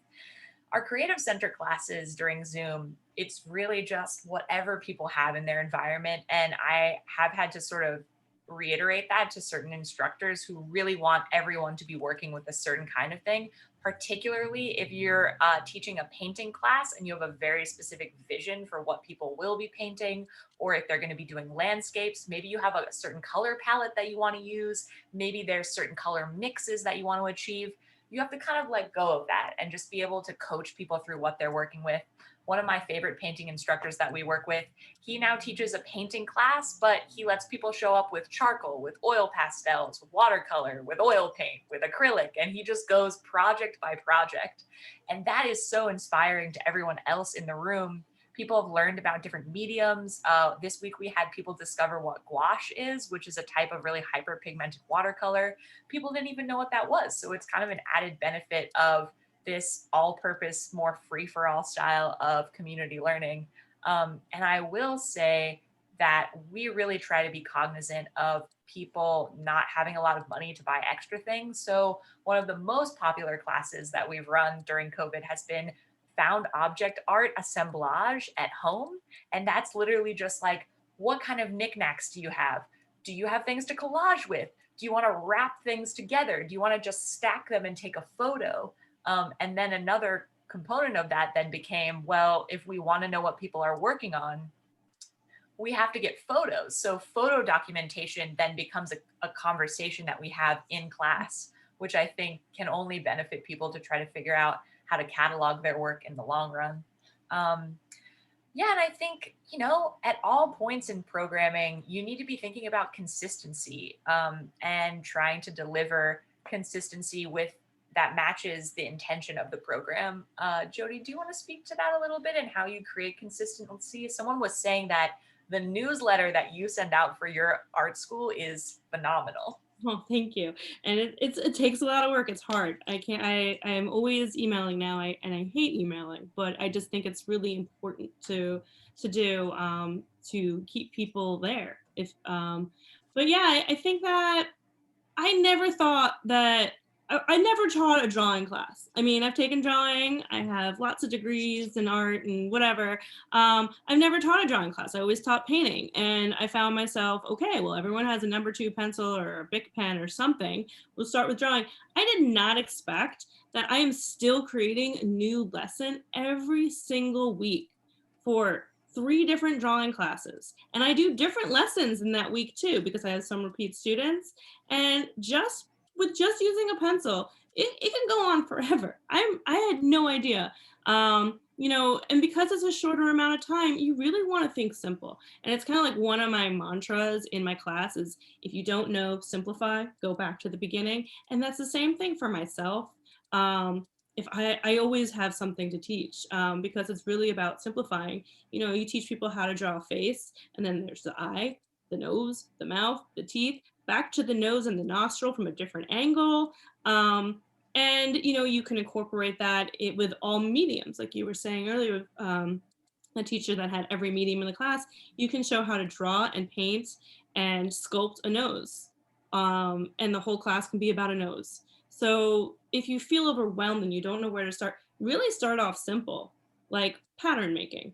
Our Creative Center classes during Zoom, it's really just whatever people have in their environment. And I have had to sort of reiterate that to certain instructors who really want everyone to be working with a certain kind of thing, particularly if you're teaching a painting class and you have a very specific vision for what people will be painting, or if they're going to be doing landscapes. Maybe you have a certain color palette that you want to use. Maybe there's certain color mixes that you want to achieve. You have to kind of let go of that and just be able to coach people through what they're working with. One of my favorite painting instructors that we work with, he now teaches a painting class, but he lets people show up with charcoal, with oil pastels, with watercolor, with oil paint, with acrylic, and he just goes project by project. And that is so inspiring to everyone else in the room. People have learned about different mediums. This week we had people discover what gouache is, which is a type of really hyperpigmented watercolor. People didn't even know what that was. So it's kind of an added benefit of this all-purpose, more free-for-all style of community learning. And I will say that we really try to be cognizant of people not having a lot of money to buy extra things. So one of the most popular classes that we've run during COVID has been found object art assemblage at home. And that's literally just like, what kind of knickknacks do you have? Do you have things to collage with? Do you want to wrap things together? Do you want to just stack them and take a photo? And then another component of that then became, well, if we want to know what people are working on, we have to get photos. So photo documentation then becomes a conversation that we have in class, which I think can only benefit people to try to figure out how to catalog their work in the long run. Yeah, and I think, at all points in programming, you need to be thinking about consistency and trying to deliver consistency with that matches the intention of the program. Jody, do you want to speak to that a little bit and how you create consistency? Someone was saying that the newsletter that you send out for your art school is phenomenal. Oh, thank you. And it takes a lot of work. It's hard. I'm always emailing now, and I hate emailing, but I just think it's really important to do to keep people there. But yeah, I think that I never thought that I never taught a drawing class. I mean, I've taken drawing. I have lots of degrees in art and whatever. I've never taught a drawing class. I always taught painting. And I found myself, okay, well, everyone has a #2 pencil or a Bic pen or something. We'll start with drawing. I did not expect that I am still creating a new lesson every single week for 3 different drawing classes. And I do different lessons in that week too, because I have some repeat students. And just using a pencil, it can go on forever. I had no idea. And because it's a shorter amount of time, you really want to think simple. And it's kind of like one of my mantras in my class is, if you don't know, simplify, go back to the beginning. And that's the same thing for myself. If I always have something to teach because it's really about simplifying. You teach people how to draw a face, and then there's the eye, the nose, the mouth, the teeth, back to the nose and the nostril from a different angle. And, you can incorporate that with all mediums, like you were saying earlier, with a teacher that had every medium in the class. You can show how to draw and paint and sculpt a nose. And the whole class can be about a nose. So if you feel overwhelmed and you don't know where to start, really start off simple, like pattern making.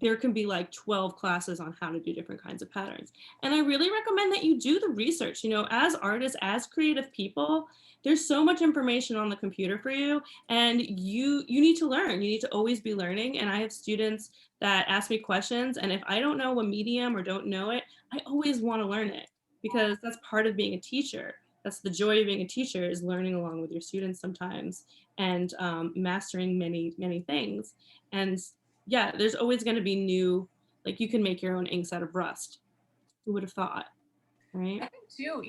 There can be like 12 classes on how to do different kinds of patterns. And I really recommend that you do the research. As artists, as creative people, there's so much information on the computer for you, and you need to learn. You need to always be learning. And I have students that ask me questions, and if I don't know a medium or don't know it, I always want to learn it, because that's part of being a teacher. That's the joy of being a teacher, is learning along with your students sometimes, and mastering many, many things. And yeah, there's always going to be new, like you can make your own inks out of rust. Who would have thought, right? I think too,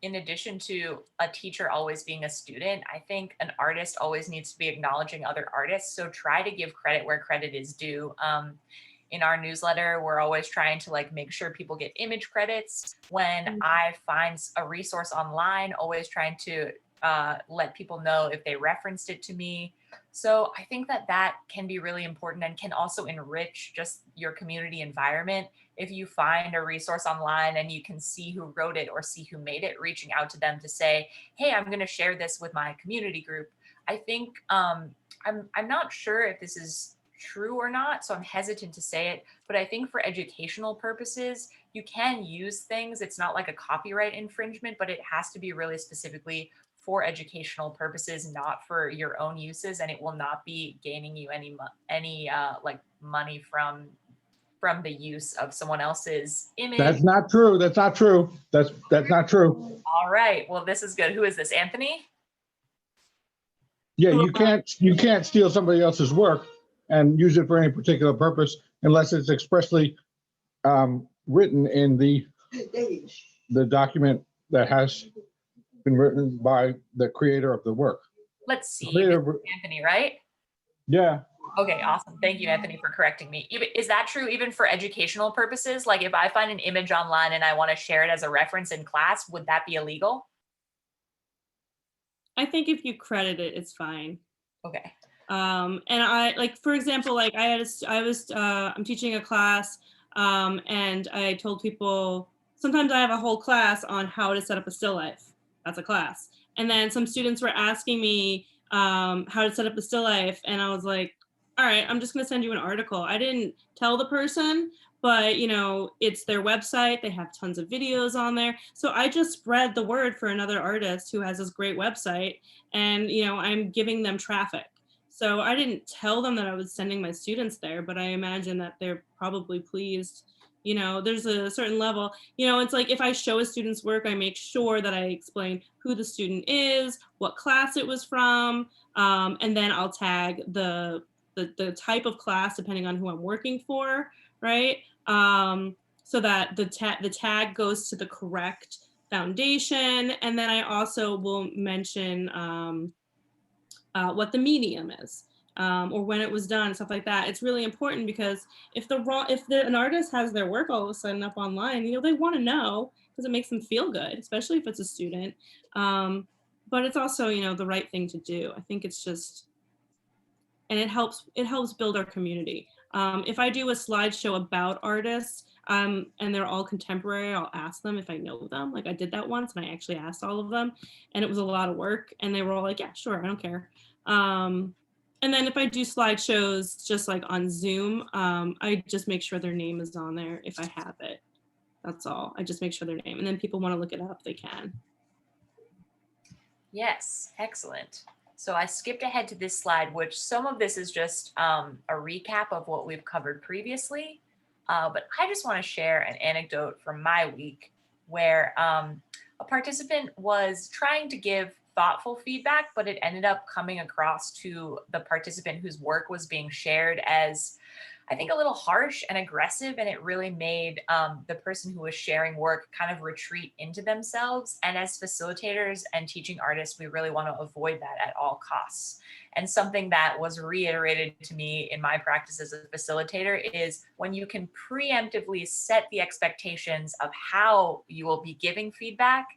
in addition to a teacher always being a student, I think an artist always needs to be acknowledging other artists. So try to give credit where credit is due. In our newsletter, we're always trying to make sure people get image credits. When I find a resource online, always trying to let people know if they referenced it to me. So I think that can be really important and can also enrich just your community environment. If you find a resource online and you can see who wrote it or see who made it, reaching out to them to say, hey, I'm going to share this with my community group. I think I'm not sure if this is true or not, so I'm hesitant to say it, but I think for educational purposes, you can use things. It's not like a copyright infringement, but it has to be really specifically for educational purposes, not for your own uses, and it will not be gaining you any money from the use of someone else's image. That's not true. That's not true. That's not true. All right. Well, this is good. Who is this, Anthony? Yeah, you can't steal somebody else's work and use it for any particular purpose unless it's expressly written in the document that has been written by the creator of the work. Let's see. Creator, Anthony, right? yeah. Okay, awesome. Thank you, Anthony, for correcting me. Is that true even for educational purposes? Like if I find an image online and I want to share it as a reference in class, would that be illegal? I think if you credit it, it's fine. Okay. And I, for example, I'm teaching a class, and I told people, sometimes I have a whole class on how to set up a still life. That's a class. And then some students were asking me how to set up a still life. And I was like, all right, I'm just going to send you an article. I didn't tell the person, but it's their website. They have tons of videos on there. So I just spread the word for another artist who has this great website, and I'm giving them traffic. So I didn't tell them that I was sending my students there, but I imagine that they're probably pleased. There's a certain level, it's like if I show a student's work, I make sure that I explain who the student is, what class it was from, and then I'll tag the type of class depending on who I'm working for, right? So that the tag goes to the correct foundation. And then I also will mention what the medium is, or when it was done, stuff like that. It's really important, because if an artist has their work all of a sudden up online, they want to know, because it makes them feel good, especially if it's a student. But it's also, the right thing to do. I think it's just, and it helps build our community. If I do a slideshow about artists, and they're all contemporary, I'll ask them if I know them. Like I did that once, and I actually asked all of them, and it was a lot of work, and they were all like, yeah, sure, I don't care. And then if I do slideshows just like on Zoom, I just make sure their name is on there if I have it. That's all. I just make sure their name, and then people want to look it up, they can. Yes, excellent. So I skipped ahead to this slide, which some of this is just a recap of what we've covered previously. But I just want to share an anecdote from my week where a participant was trying to give thoughtful feedback, but it ended up coming across to the participant whose work was being shared as, I think, a little harsh and aggressive, and it really made the person who was sharing work kind of retreat into themselves. And as facilitators and teaching artists, we really want to avoid that at all costs. And something that was reiterated to me in my practice as a facilitator is when you can preemptively set the expectations of how you will be giving feedback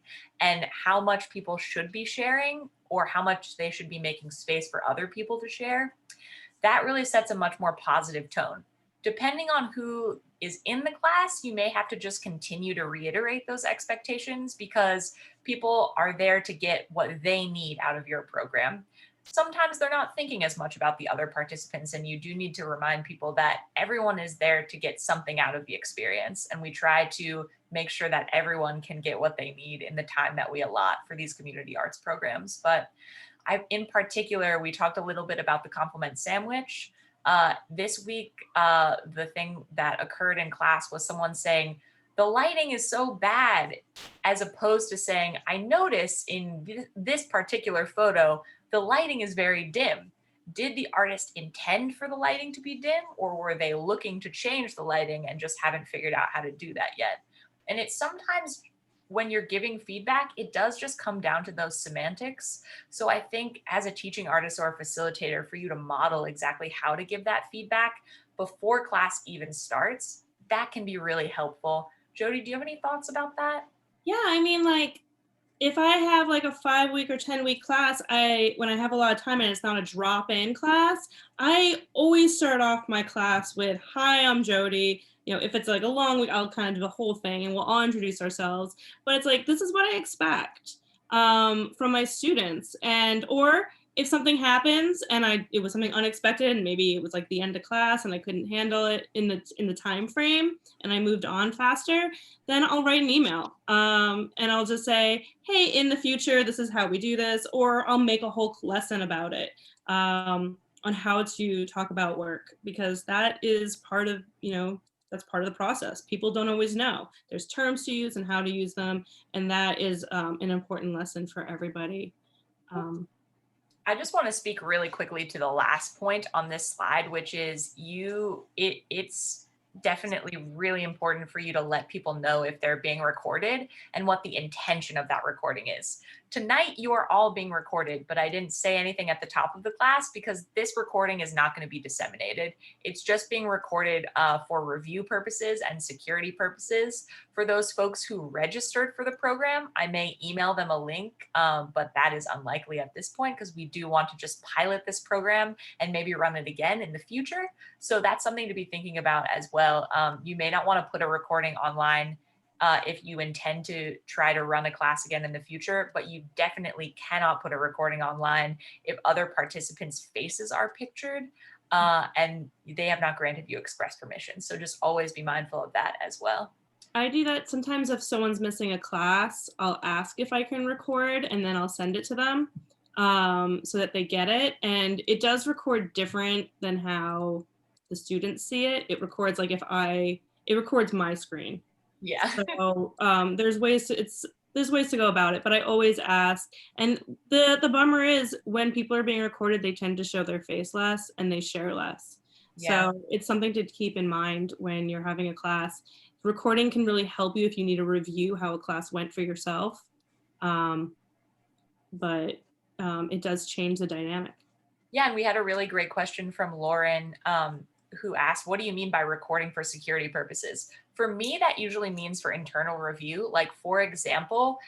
and how much people should be sharing or how much they should be making space for other people to share, that really sets a much more positive tone. Depending on who is in the class, you may have to just continue to reiterate those expectations because people are there to get what they need out of your program. Sometimes they're not thinking as much about the other participants, and you do need to remind people that everyone is there to get something out of the experience. And we try to make sure that everyone can get what they need in the time that we allot for these community arts programs. But in particular, we talked a little bit about the compliment sandwich. This week, the thing that occurred in class was someone saying, the lighting is so bad, as opposed to saying, I notice in this particular photo, the lighting is very dim. Did the artist intend for the lighting to be dim, or were they looking to change the lighting and just haven't figured out how to do that yet? And it's sometimes when you're giving feedback, it does just come down to those semantics. So I think as a teaching artist or a facilitator, for you to model exactly how to give that feedback before class even starts, that can be really helpful. Jody, do you have any thoughts about that? Yeah, I mean, like, if I have like a 5-week or 10-week class, when I have a lot of time and it's not a drop-in class, I always start off my class with, hi, I'm Jody. You know, if it's like a long week, I'll kind of do the whole thing and we'll all introduce ourselves. But it's like, this is what I expect from my students. And, or if something happens and it was something unexpected and maybe it was like the end of class and I couldn't handle it in the time frame and I moved on faster, then I'll write an email and I'll just say, hey, in the future, this is how we do this, or I'll make a whole lesson about it on how to talk about work, because that is part of, that's part of the process. People don't always know. There's terms to use and how to use them, and that is an important lesson for everybody. I just want to speak really quickly to the last point on this slide, which is it's definitely really important for you to let people know if they're being recorded and what the intention of that recording is. Tonight, you are all being recorded, but I didn't say anything at the top of the class because this recording is not going to be disseminated. It's just being recorded for review purposes and security purposes. For those folks who registered for the program, I may email them a link, but that is unlikely at this point because we do want to just pilot this program and maybe run it again in the future. So that's something to be thinking about as well. You may not want to put a recording online if you intend to try to run a class again in the future, but you definitely cannot put a recording online if other participants' faces are pictured and they have not granted you express permission. So just always be mindful of that as well. I do that sometimes if someone's missing a class, I'll ask if I can record and then I'll send it to them so that they get it. And it does record different than how the students see it. It records like it records my screen. Yeah. So there's ways to go about it, but I always ask. And the bummer is when people are being recorded, they tend to show their face less and they share less. Yeah. So it's something to keep in mind when you're having a class. Recording can really help you if you need to review how a class went for yourself. But it does change the dynamic. Yeah, and we had a really great question from Lauren who asked, what do you mean by recording for security purposes? For me, that usually means for internal review. Like, for example,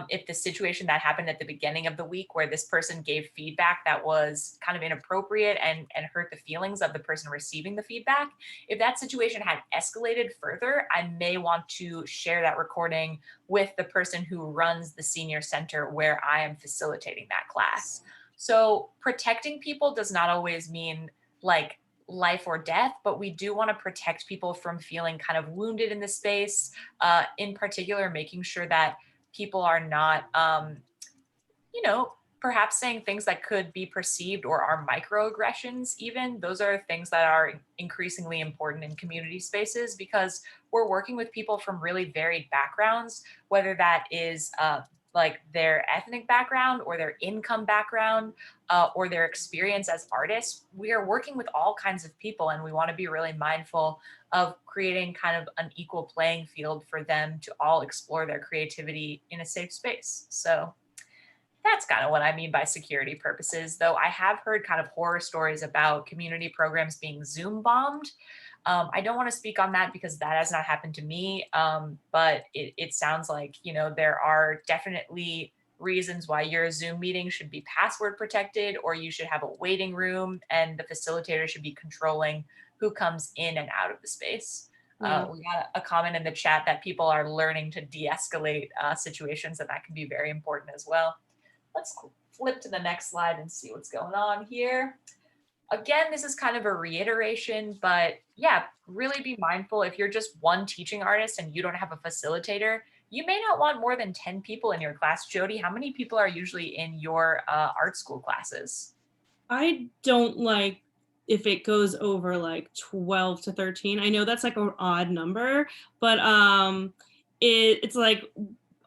if the situation that happened at the beginning of the week where this person gave feedback that was kind of inappropriate and hurt the feelings of the person receiving the feedback, if that situation had escalated further, I may want to share that recording with the person who runs the senior center where I am facilitating that class. So protecting people does not always mean like life or death, but we do want to protect people from feeling kind of wounded in the space. In particular, making sure that people are not, perhaps saying things that could be perceived or are microaggressions even. Those are things that are increasingly important in community spaces because we're working with people from really varied backgrounds, whether that is like their ethnic background or their income background or their experience as artists. We are working with all kinds of people, and we want to be really mindful of creating kind of an equal playing field for them to all explore their creativity in a safe space. So that's kind of what I mean by security purposes, though I have heard kind of horror stories about community programs being Zoom bombed. I don't want to speak on that because that has not happened to me, but it sounds like, you know, there are definitely reasons why your Zoom meeting should be password protected, or you should have a waiting room and the facilitator should be controlling who comes in and out of the space. Yeah. We got a comment in the chat that people are learning to de-escalate situations, and that can be very important as well. Let's flip to the next slide and see what's going on here. Again, this is kind of a reiteration, but yeah, really be mindful. If you're just one teaching artist and you don't have a facilitator, you may not want more than 10 people in your class. Jody, how many people are usually in your art school classes? I don't like if it goes over like 12 to 13. I know that's like an odd number, but it's like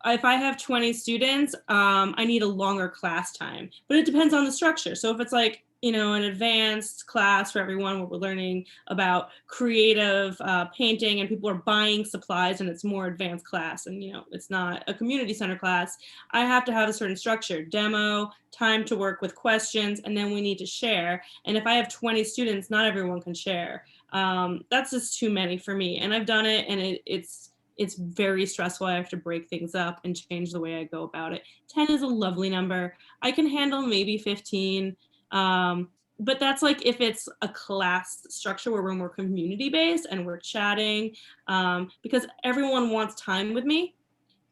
if I have 20 students, I need a longer class time, but it depends on the structure. So if it's like, you know, an advanced class for everyone where we're learning about creative painting and people are buying supplies and it's more advanced class and, you know, it's not a community center class, I have to have a certain structure, demo, time to work with questions, and then we need to share. And if I have 20 students, not everyone can share. That's just too many for me. And I've done it, and it's very stressful. I have to break things up and change the way I go about it. 10 is a lovely number. I can handle maybe 15. But that's like if it's a class structure where we're more community based and we're chatting, because everyone wants time with me,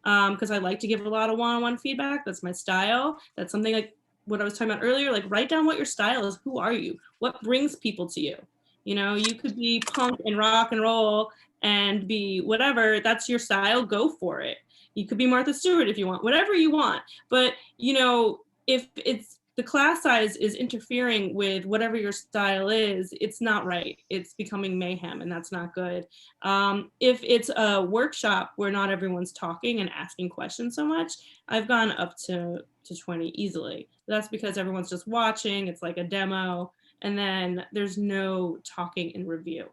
because I like to give a lot of one-on-one feedback. That's my style. That's something like what I was talking about earlier, like write down what your style is. Who are you? What brings people to you? You know, you could be punk and rock and roll and be whatever. That's your style. Go for it. You could be Martha Stewart if you want, whatever you want. But, you know, if it's the class size is interfering with whatever your style is, it's not right. It's becoming mayhem, and that's not good. If it's a workshop where not everyone's talking and asking questions so much, I've gone up to 20 easily. That's because everyone's just watching. It's like a demo, and then there's no talking and review.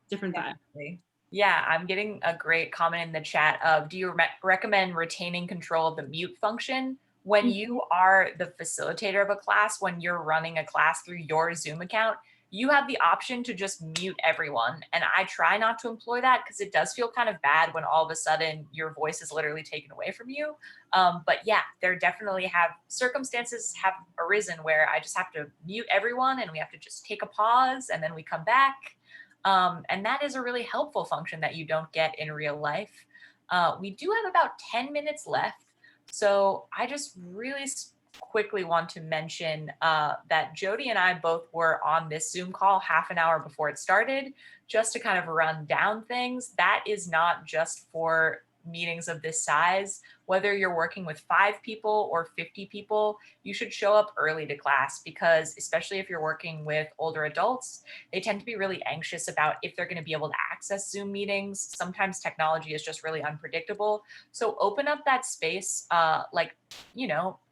Different vibe. Definitely. Yeah, I'm getting a great comment in the chat of, do you recommend retaining control of the mute function? When you are the facilitator of a class, when you're running a class through your Zoom account, you have the option to just mute everyone. And I try not to employ that because it does feel kind of bad when all of a sudden your voice is literally taken away from you. But yeah, there definitely have circumstances have arisen where I just have to mute everyone and we have to just take a pause and then we come back. And that is a really helpful function that you don't get in real life. We do have about 10 minutes left. So I just really quickly want to mention that Jody and I both were on this Zoom call half an hour before it started, just to kind of run down things. That is not just for meetings of this size. Whether you're working with 5 people or 50 people, you should show up early to class, because especially if you're working with older adults, they tend to be really anxious about if they're going to be able to access Zoom meetings. Sometimes technology is just really unpredictable. So open up that space,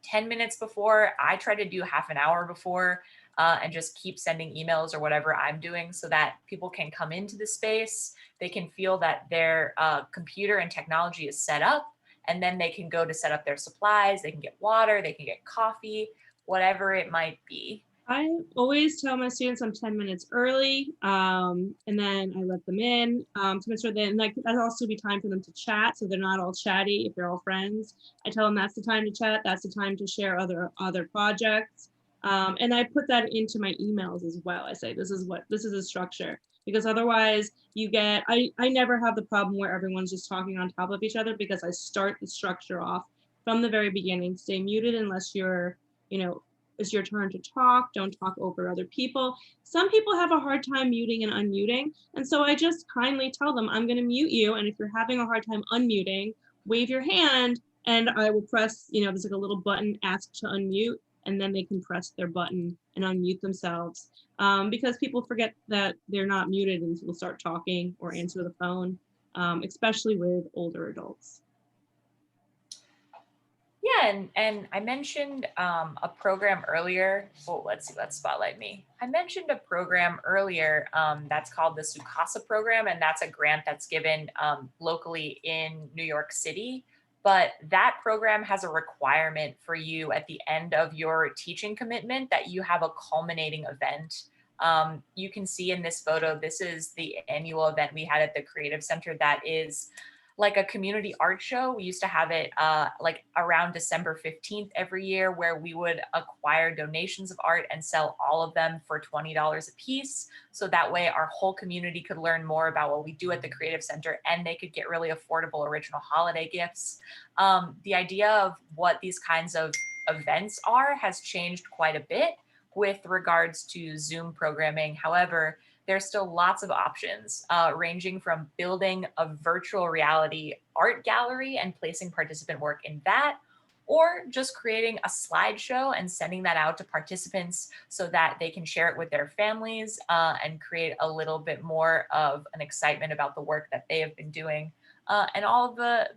10 minutes before. I try to do half an hour before, and just keep sending emails or whatever I'm doing so that people can come into the space. They can feel that their computer and technology is set up, and then they can go to set up their supplies. They can get water, they can get coffee, whatever it might be. I always tell my students I'm 10 minutes early, and then I let them in to make sure that, like, that'll also be time for them to chat, so they're not all chatty. If they're all friends, I tell them that's the time to chat. That's the time to share other projects, and I put that into my emails as well. I say this is a structure, because otherwise you get I never have the problem where everyone's just talking on top of each other, because I start the structure off from the very beginning. Stay muted unless you're, it's your turn to talk. Don't talk over other people. Some people have a hard time muting and unmuting. And so I just kindly tell them, I'm going to mute you. And if you're having a hard time unmuting, wave your hand and I will press, there's like a little button, ask to unmute, and then they can press their button and unmute themselves. Because people forget that they're not muted and will start talking or answer the phone, especially with older adults. Yeah, and I mentioned a program earlier. Oh, let's see, let's spotlight me. I mentioned a program earlier that's called the Sukasa program, and that's a grant that's given locally in New York City. But that program has a requirement for you at the end of your teaching commitment that you have a culminating event. You can see in this photo, this is the annual event we had at the Creative Center that is like a community art show. We used to have it like around December 15th every year, where we would acquire donations of art and sell all of them for $20 a piece. So that way our whole community could learn more about what we do at the Creative Center, and they could get really affordable original holiday gifts. The idea of what these kinds of events are has changed quite a bit with regards to Zoom programming. However, there's still lots of options, ranging from building a virtual reality art gallery and placing participant work in that, or just creating a slideshow and sending that out to participants so that they can share it with their families and create a little bit more of an excitement about the work that they have been doing and all the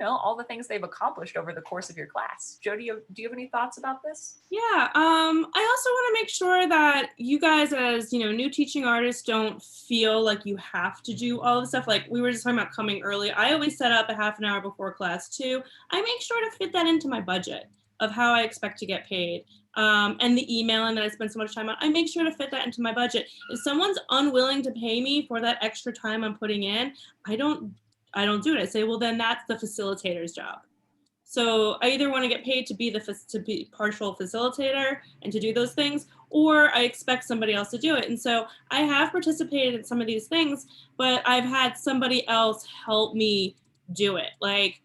all the things they've accomplished over the course of your class. Jody, do you have any thoughts about this? Yeah, I also want to make sure that you guys, as new teaching artists, don't feel like you have to do all the stuff. Like we were just talking about coming early. I always set up a half an hour before class too. I make sure to fit that into my budget of how I expect to get paid. And the emailing that I spend so much time on, I make sure to fit that into my budget. If someone's unwilling to pay me for that extra time I'm putting in, I don't do it. I say, well, then that's the facilitator's job. So I either want to get paid to be partial facilitator and to do those things, or I expect somebody else to do it. And so I have participated in some of these things, but I've had somebody else help me do it. Like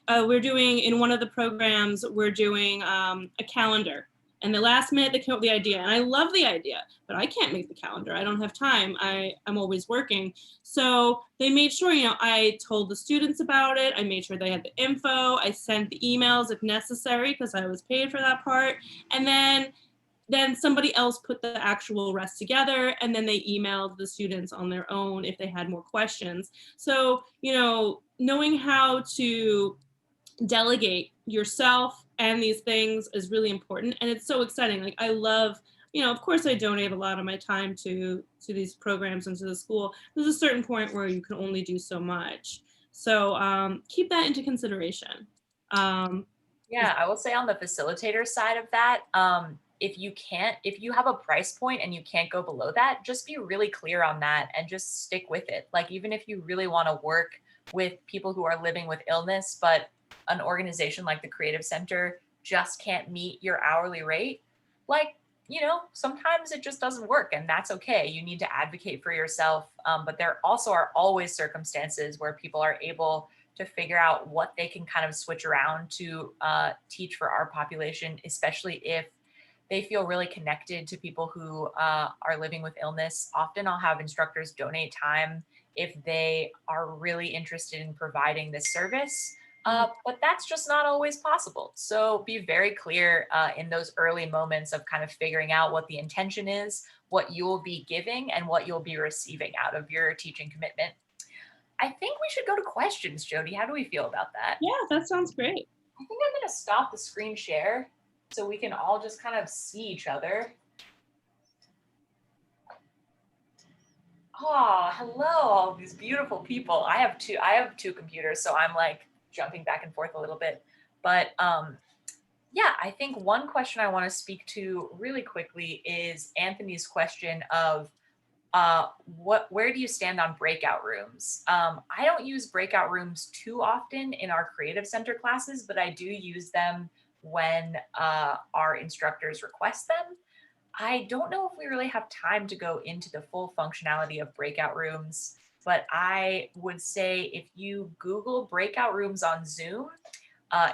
we're doing in one of the programs, we're doing a calendar. And the last minute they came up with the idea, and I love the idea, but I can't make the calendar. I don't have time. I'm always working. So they made sure, I told the students about it. I made sure they had the info. I sent the emails if necessary because I was paid for that part. And then somebody else put the actual rest together, and then they emailed the students on their own if they had more questions. So, knowing how to delegate yourself and these things is really important, and it's so exciting. Like I love, of course I donate a lot of my time to these programs and to the school. There's a certain point where you can only do so much, so keep that into consideration. Yeah, I will say on the facilitator side of that, if you have a price point and you can't go below that, just be really clear on that and just stick with it. Like even if you really want to work with people who are living with illness, but an organization like the Creative Center just can't meet your hourly rate, like, sometimes it just doesn't work, and that's okay. You need to advocate for yourself. But there also are always circumstances where people are able to figure out what they can kind of switch around to teach for our population, especially if they feel really connected to people who are living with illness. Often I'll have instructors donate time if they are really interested in providing this service. But that's just not always possible. So be very clear in those early moments of kind of figuring out what the intention is, what you'll be giving, and what you'll be receiving out of your teaching commitment. I think we should go to questions, Jody. How do we feel about that? Yeah, that sounds great. I think I'm going to stop the screen share so we can all just kind of see each other. Oh, hello, all these beautiful people. I have two computers, so I'm like jumping back and forth a little bit. But yeah, I think one question I want to speak to really quickly is Anthony's question of where do you stand on breakout rooms? I don't use breakout rooms too often in our Creative Center classes, but I do use them when our instructors request them. I don't know if we really have time to go into the full functionality of breakout rooms, but I would say if you Google breakout rooms on Zoom,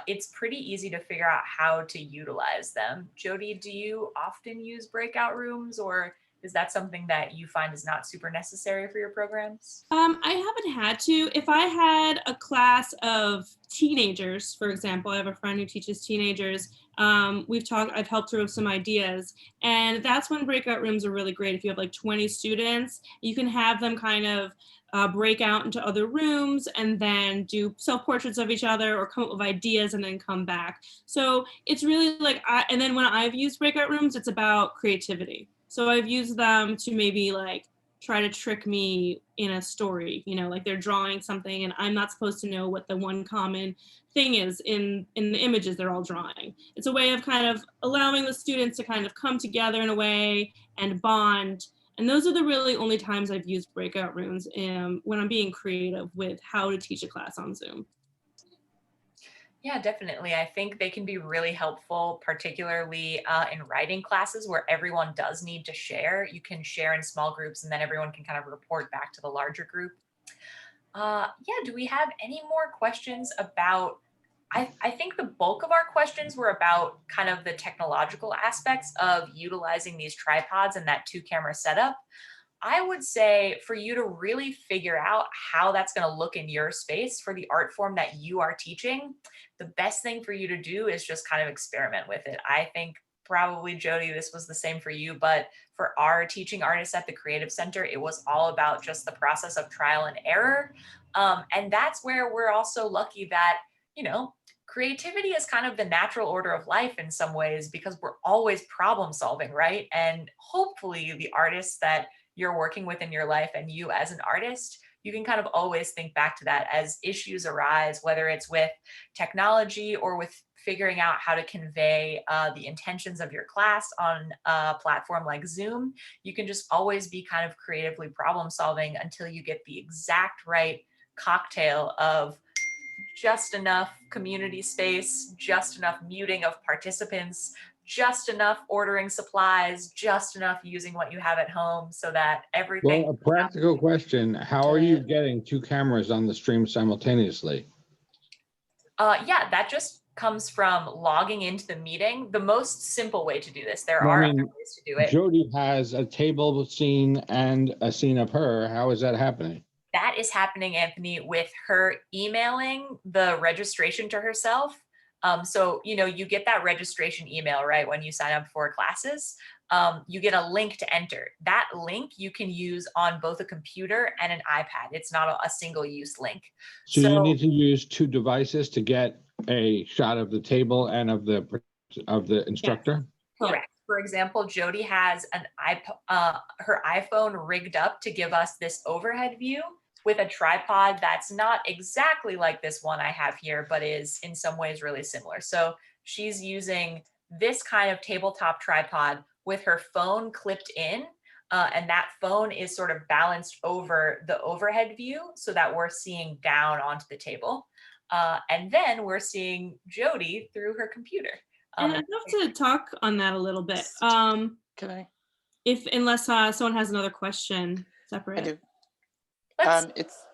it's pretty easy to figure out how to utilize them. Jody, do you often use breakout rooms, or Is that something that you find is not super necessary for your programs? I haven't had to. If I had a class of teenagers, for example, I have a friend who teaches teenagers. I've helped her with some ideas, and that's when breakout rooms are really great. If you have like 20 students, you can have them kind of break out into other rooms and then do self-portraits of each other or come up with ideas and then come back. So it's really like, and then when I've used breakout rooms, it's about creativity. So I've used them to maybe like try to trick me in a story, like they're drawing something and I'm not supposed to know what the one common thing is in the images they're all drawing. It's a way of kind of allowing the students to kind of come together in a way and bond. And those are the really only times I've used breakout rooms when I'm being creative with how to teach a class on Zoom. Yeah, definitely. I think they can be really helpful, particularly in writing classes where everyone does need to share. You can share in small groups and then everyone can kind of report back to the larger group. Yeah, do we have any more questions about, I think the bulk of our questions were about kind of the technological aspects of utilizing these tripods and that 2-camera setup. I would say for you to really figure out how that's going to look in your space for the art form that you are teaching, the best thing for you to do is just kind of experiment with it. I think probably, Jody, this was the same for you, but for our teaching artists at the Creative Center, it was all about just the process of trial and error. And that's where we're also lucky that, creativity is kind of the natural order of life in some ways because we're always problem solving, right? And hopefully the artists that you're working with in your life and you as an artist, you can kind of always think back to that as issues arise, whether it's with technology or with figuring out how to convey the intentions of your class on a platform like Zoom. You can just always be kind of creatively problem solving until you get the exact right cocktail of just enough community space, just enough muting of participants, just enough ordering supplies, just enough using what you have at home so that everything. Well, a practical question, how are you getting 2 cameras on the stream simultaneously? Yeah, that just comes from logging into the meeting. The most simple way to do this, there are other ways to do it. Jody has a table scene and a scene of her. How is that happening? That is happening, Anthony, with her emailing the registration to herself. So, you get that registration email, right? When you sign up for classes, you get a link to enter. That link you can use on both a computer and an iPad. It's not a single use link. So you need to use 2 devices to get a shot of the table and of the instructor? Yes. Correct. For example, Jody has her iPhone rigged up to give us this overhead view with a tripod that's not exactly like this one I have here, but is in some ways really similar. So she's using this kind of tabletop tripod with her phone clipped in, and that phone is sort of balanced over the overhead view so that we're seeing down onto the table. And then we're seeing Jody through her computer. And I'd love to talk on that a little bit. Can I? Unless someone has another question separate. I do. Let's,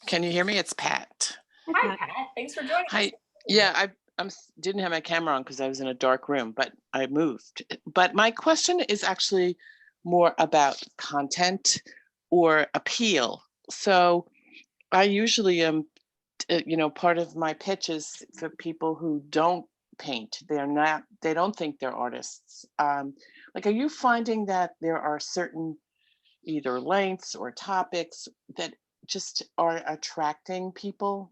Can you hear me? It's Pat. Hi, Pat. Thanks for joining Hi. us. Yeah, I didn't have my camera on because I was in a dark room, but I moved. But my question is actually more about content or appeal. So I usually am, part of my pitch is for people who don't paint. They don't think they're artists. Are you finding that there are certain either lengths or topics that just are attracting people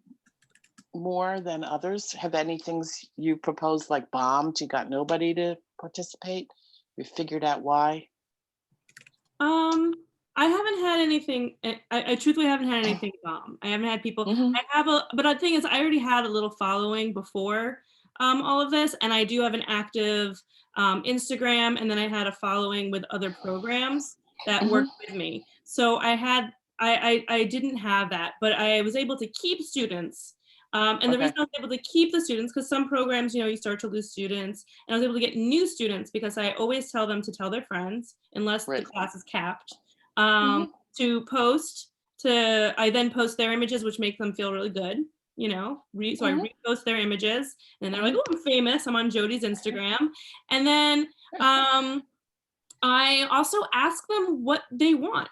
more than others? Have any things you proposed like bombed, you got nobody to participate? You figured out why? I haven't had anything. I truthfully haven't had anything bomb. I haven't had people. But the thing is, I already had a little following before all of this, and I do have an active Instagram, and then I had a following with other programs that worked with me. So I didn't have that, but I was able to keep students. And the reason I was able to keep the students, because some programs, you start to lose students, and I was able to get new students because I always tell them to tell their friends, unless the class is capped, to post. I then post their images, which make them feel really good, so I repost their images, and they're like, oh, I'm famous, I'm on Jody's Instagram. And then I also ask them what they want.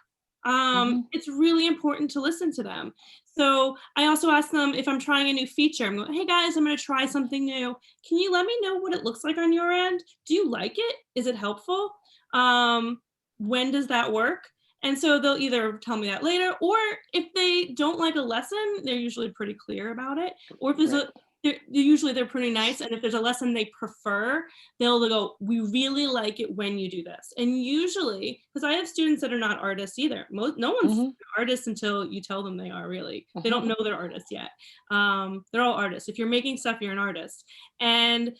It's really important to listen to them. So I also ask them if I'm trying a new feature. I'm going, hey guys, I'm going to try something new. Can you let me know what it looks like on your end? Do you like it? Is it helpful? When does that work? And so they'll either tell me that later, or if they don't like a lesson, they're usually pretty clear about it. Or if there's Right. they're pretty nice. And if there's a lesson they prefer, they'll go, we really like it when you do this. And usually, because I have students that are not artists either. No one's an artist until you tell them they are, really. They don't know they're artists yet. They're all artists. If you're making stuff, you're an artist. And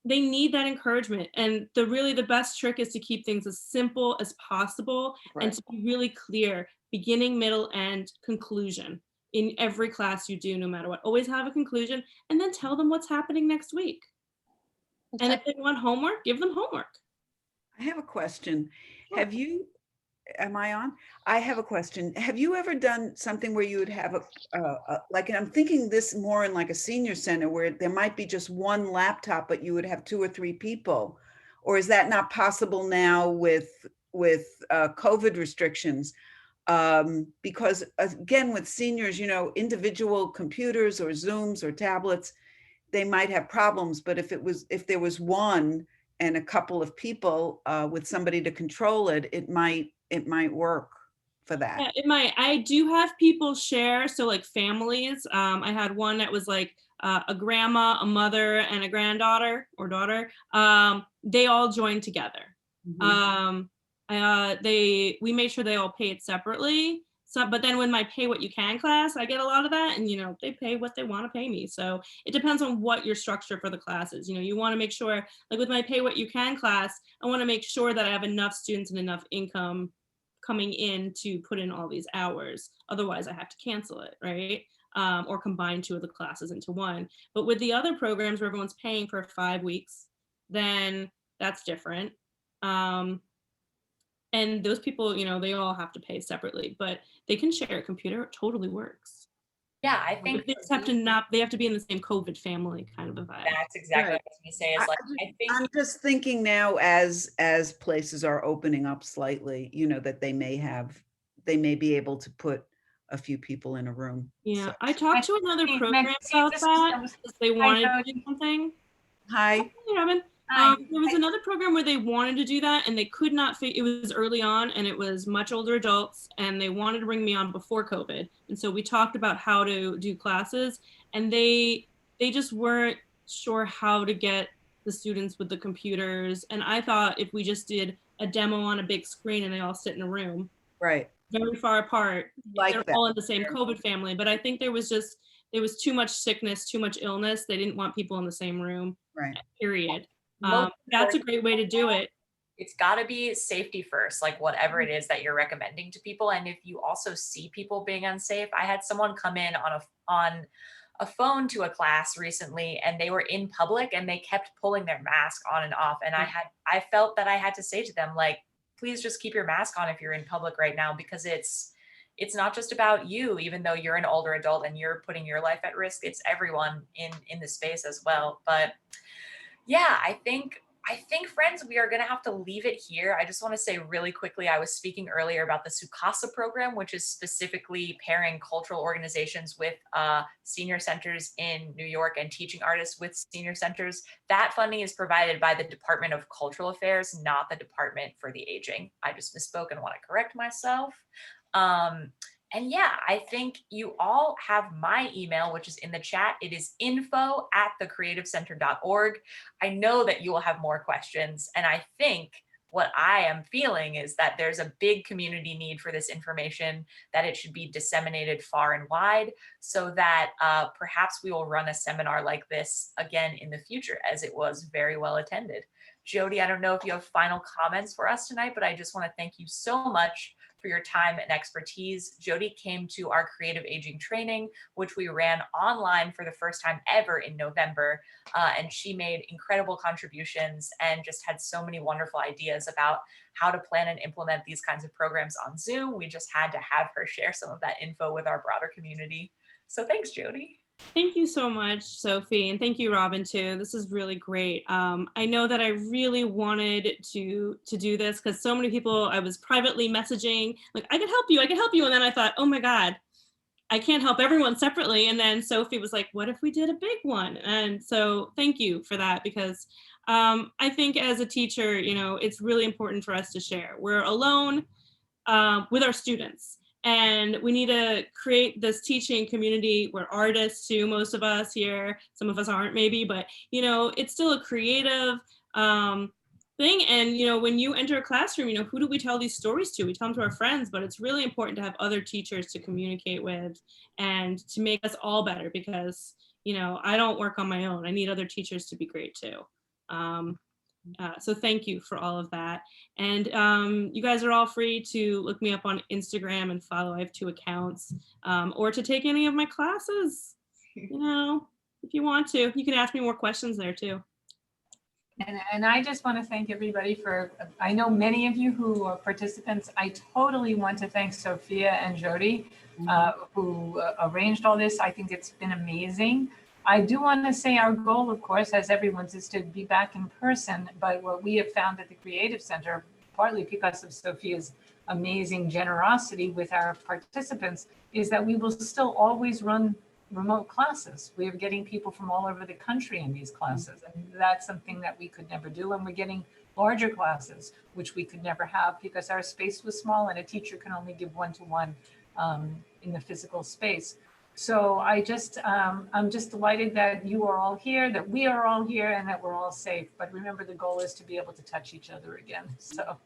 they need that encouragement. And the best trick is to keep things as simple as possible and Right. to be really clear, beginning, middle, and conclusion in every class you do, no matter what. Always have a conclusion, and then tell them what's happening next week. And if they want homework, give them homework. I have a question. Sure. Have you, am I on? I have a question. Have you ever done something where you would have like, and I'm thinking this more in like a senior center where there might be just one laptop, but you would have 2 or 3 people? Or is that not possible now with COVID restrictions? Because again, with seniors, you know, individual computers or Zooms or tablets, they might have problems, but if there was one and a couple of people with somebody to control it, it might work for that. Yeah, it might. I do have people share, so like families. I had one that was like a grandma, a mother, and a granddaughter or daughter. They all joined together. We made sure they all paid separately. So, but then when my pay what you can class, I get a lot of that, and they pay what they want to pay me. So it depends on what your structure for the class is. You want to make sure, like with my pay what you can class, I want to make sure that I have enough students and enough income coming in to put in all these hours. Otherwise, I have to cancel it, right? Or combine 2 of the classes into one. But with the other programs where everyone's paying for 5 weeks, then that's different. And those people, they all have to pay separately, but they can share a computer. It totally works. Yeah, I think They just have to be in the same COVID family kind of a vibe. that's exactly Right. what I was going to say. Is like I think I'm just thinking now as places are opening up slightly, that they may be able to put a few people in a room. Yeah, So- I talked to another Hey, program Maxine, about this is that Rose. because they Hi, wanted to Jody. do something. Hi. Hey, Robin. Hi. There was another program where they wanted to do that and they could not it was early on and it was much older adults and they wanted to bring me on before COVID. And so we talked about how to do classes and they just weren't sure how to get the students with the computers. And I thought if we just did a demo on a big screen and they all sit in a room, Right. very far apart, Like they're that. all in the same COVID family. But I think there was too much sickness, too much illness. They didn't want people in the same room, Right. period. most That's a important- great way to do it. it's got to be safety first, like whatever it is that you're recommending to people. And if you also see people being unsafe, I had someone come in on a phone to a class recently and they were in public and they kept pulling their mask on and off. And I felt that I had to say to them, like, please just keep your mask on if you're in public right now, because it's not just about you, even though you're an older adult and you're putting your life at risk. It's everyone in the space as well. But yeah, I think friends, we are going to have to leave it here. I just want to say really quickly, I was speaking earlier about the Sukasa program, which is specifically pairing cultural organizations with senior centers in New York and teaching artists with senior centers. That funding is provided by the Department of Cultural Affairs, not the Department for the Aging. I just misspoke and want to correct myself. And yeah, I think you all have my email, which is in the chat. It is info@thecreativecenter.org. I know that you will have more questions. And I think what I am feeling is that there's a big community need for this information, that it should be disseminated far and wide, so that perhaps we will run a seminar like this again in the future, as it was very well attended. Jody, I don't know if you have final comments for us tonight, but I just want to thank you so much for your time and expertise. Jody came to our creative aging training, which we ran online for the first time ever in November. And she made incredible contributions and just had so many wonderful ideas about how to plan and implement these kinds of programs on Zoom. We just had to have her share some of that info with our broader community. So thanks, Jody. Thank you so much, Sophie, and thank you, Robin, too. This is really great. I know that I really wanted to do this because so many people I was privately messaging, like, I can help you, and then I thought, oh my God, I can't help everyone separately. And then Sophie was like, what if we did a big one? And so thank you for that, because I think as a teacher, you know, it's really important for us to share. We're alone with our students. And we need to create this teaching community. We're artists too, most of us here. Some of us aren't maybe, but you know, it's still a creative thing. And you know, when you enter a classroom, you know, who do we tell these stories to? We tell them to our friends, but it's really important to have other teachers to communicate with and to make us all better, because you know, I don't work on my own. I need other teachers to be great too. So thank you for all of that. And you guys are all free to look me up on Instagram and follow. I have 2 accounts, or to take any of my classes, you know, if you want to. You can ask me more questions there too. And I just want to thank everybody for, I know many of you who are participants. I totally want to thank Sophia and Jody, who arranged all this. I think it's been amazing. I do want to say our goal, of course, as everyone's, is to be back in person. But what we have found at the Creative Center, partly because of Sophia's amazing generosity with our participants, is that we will still always run remote classes. We are getting people from all over the country in these classes. And that's something that we could never do. And we're getting larger classes, which we could never have because our space was small and a teacher can only give one-to-one in the physical space. So I'm just delighted that you are all here, that we are all here, and that we're all safe. But remember, the goal is to be able to touch each other again. So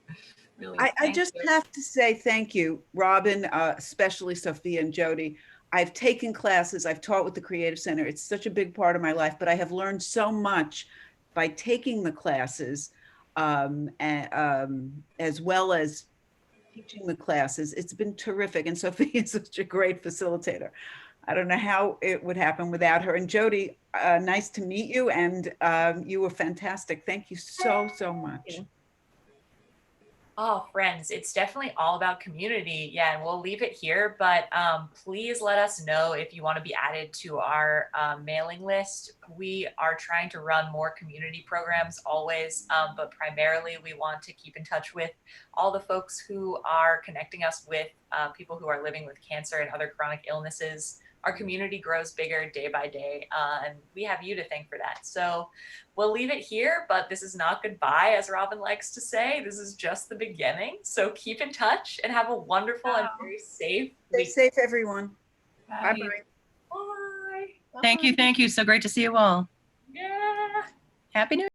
really, I just have to say thank you, Robin, especially Sophia and Jody. I've taken classes, I've taught with the Creative Center. It's such a big part of my life, but I have learned so much by taking the classes, as well as teaching the classes. It's been terrific. And Sophia is such a great facilitator. I don't know how it would happen without her. And Jody, nice to meet you. And you were fantastic. Thank you so, so much. Oh, friends, it's definitely all about community. Yeah, and we'll leave it here, but please let us know if you want to be added to our mailing list. We are trying to run more community programs always, but primarily we want to keep in touch with all the folks who are connecting us with people who are living with cancer and other chronic illnesses. Our community grows bigger day by day, and we have you to thank for that. So we'll leave it here, but this is not goodbye, as Robin likes to say. This is just the beginning. So keep in touch and have a wonderful and very safe week. Stay safe, everyone. Bye. Bye-bye. Bye. Thank you. So great to see you all. Yeah. Happy New Year.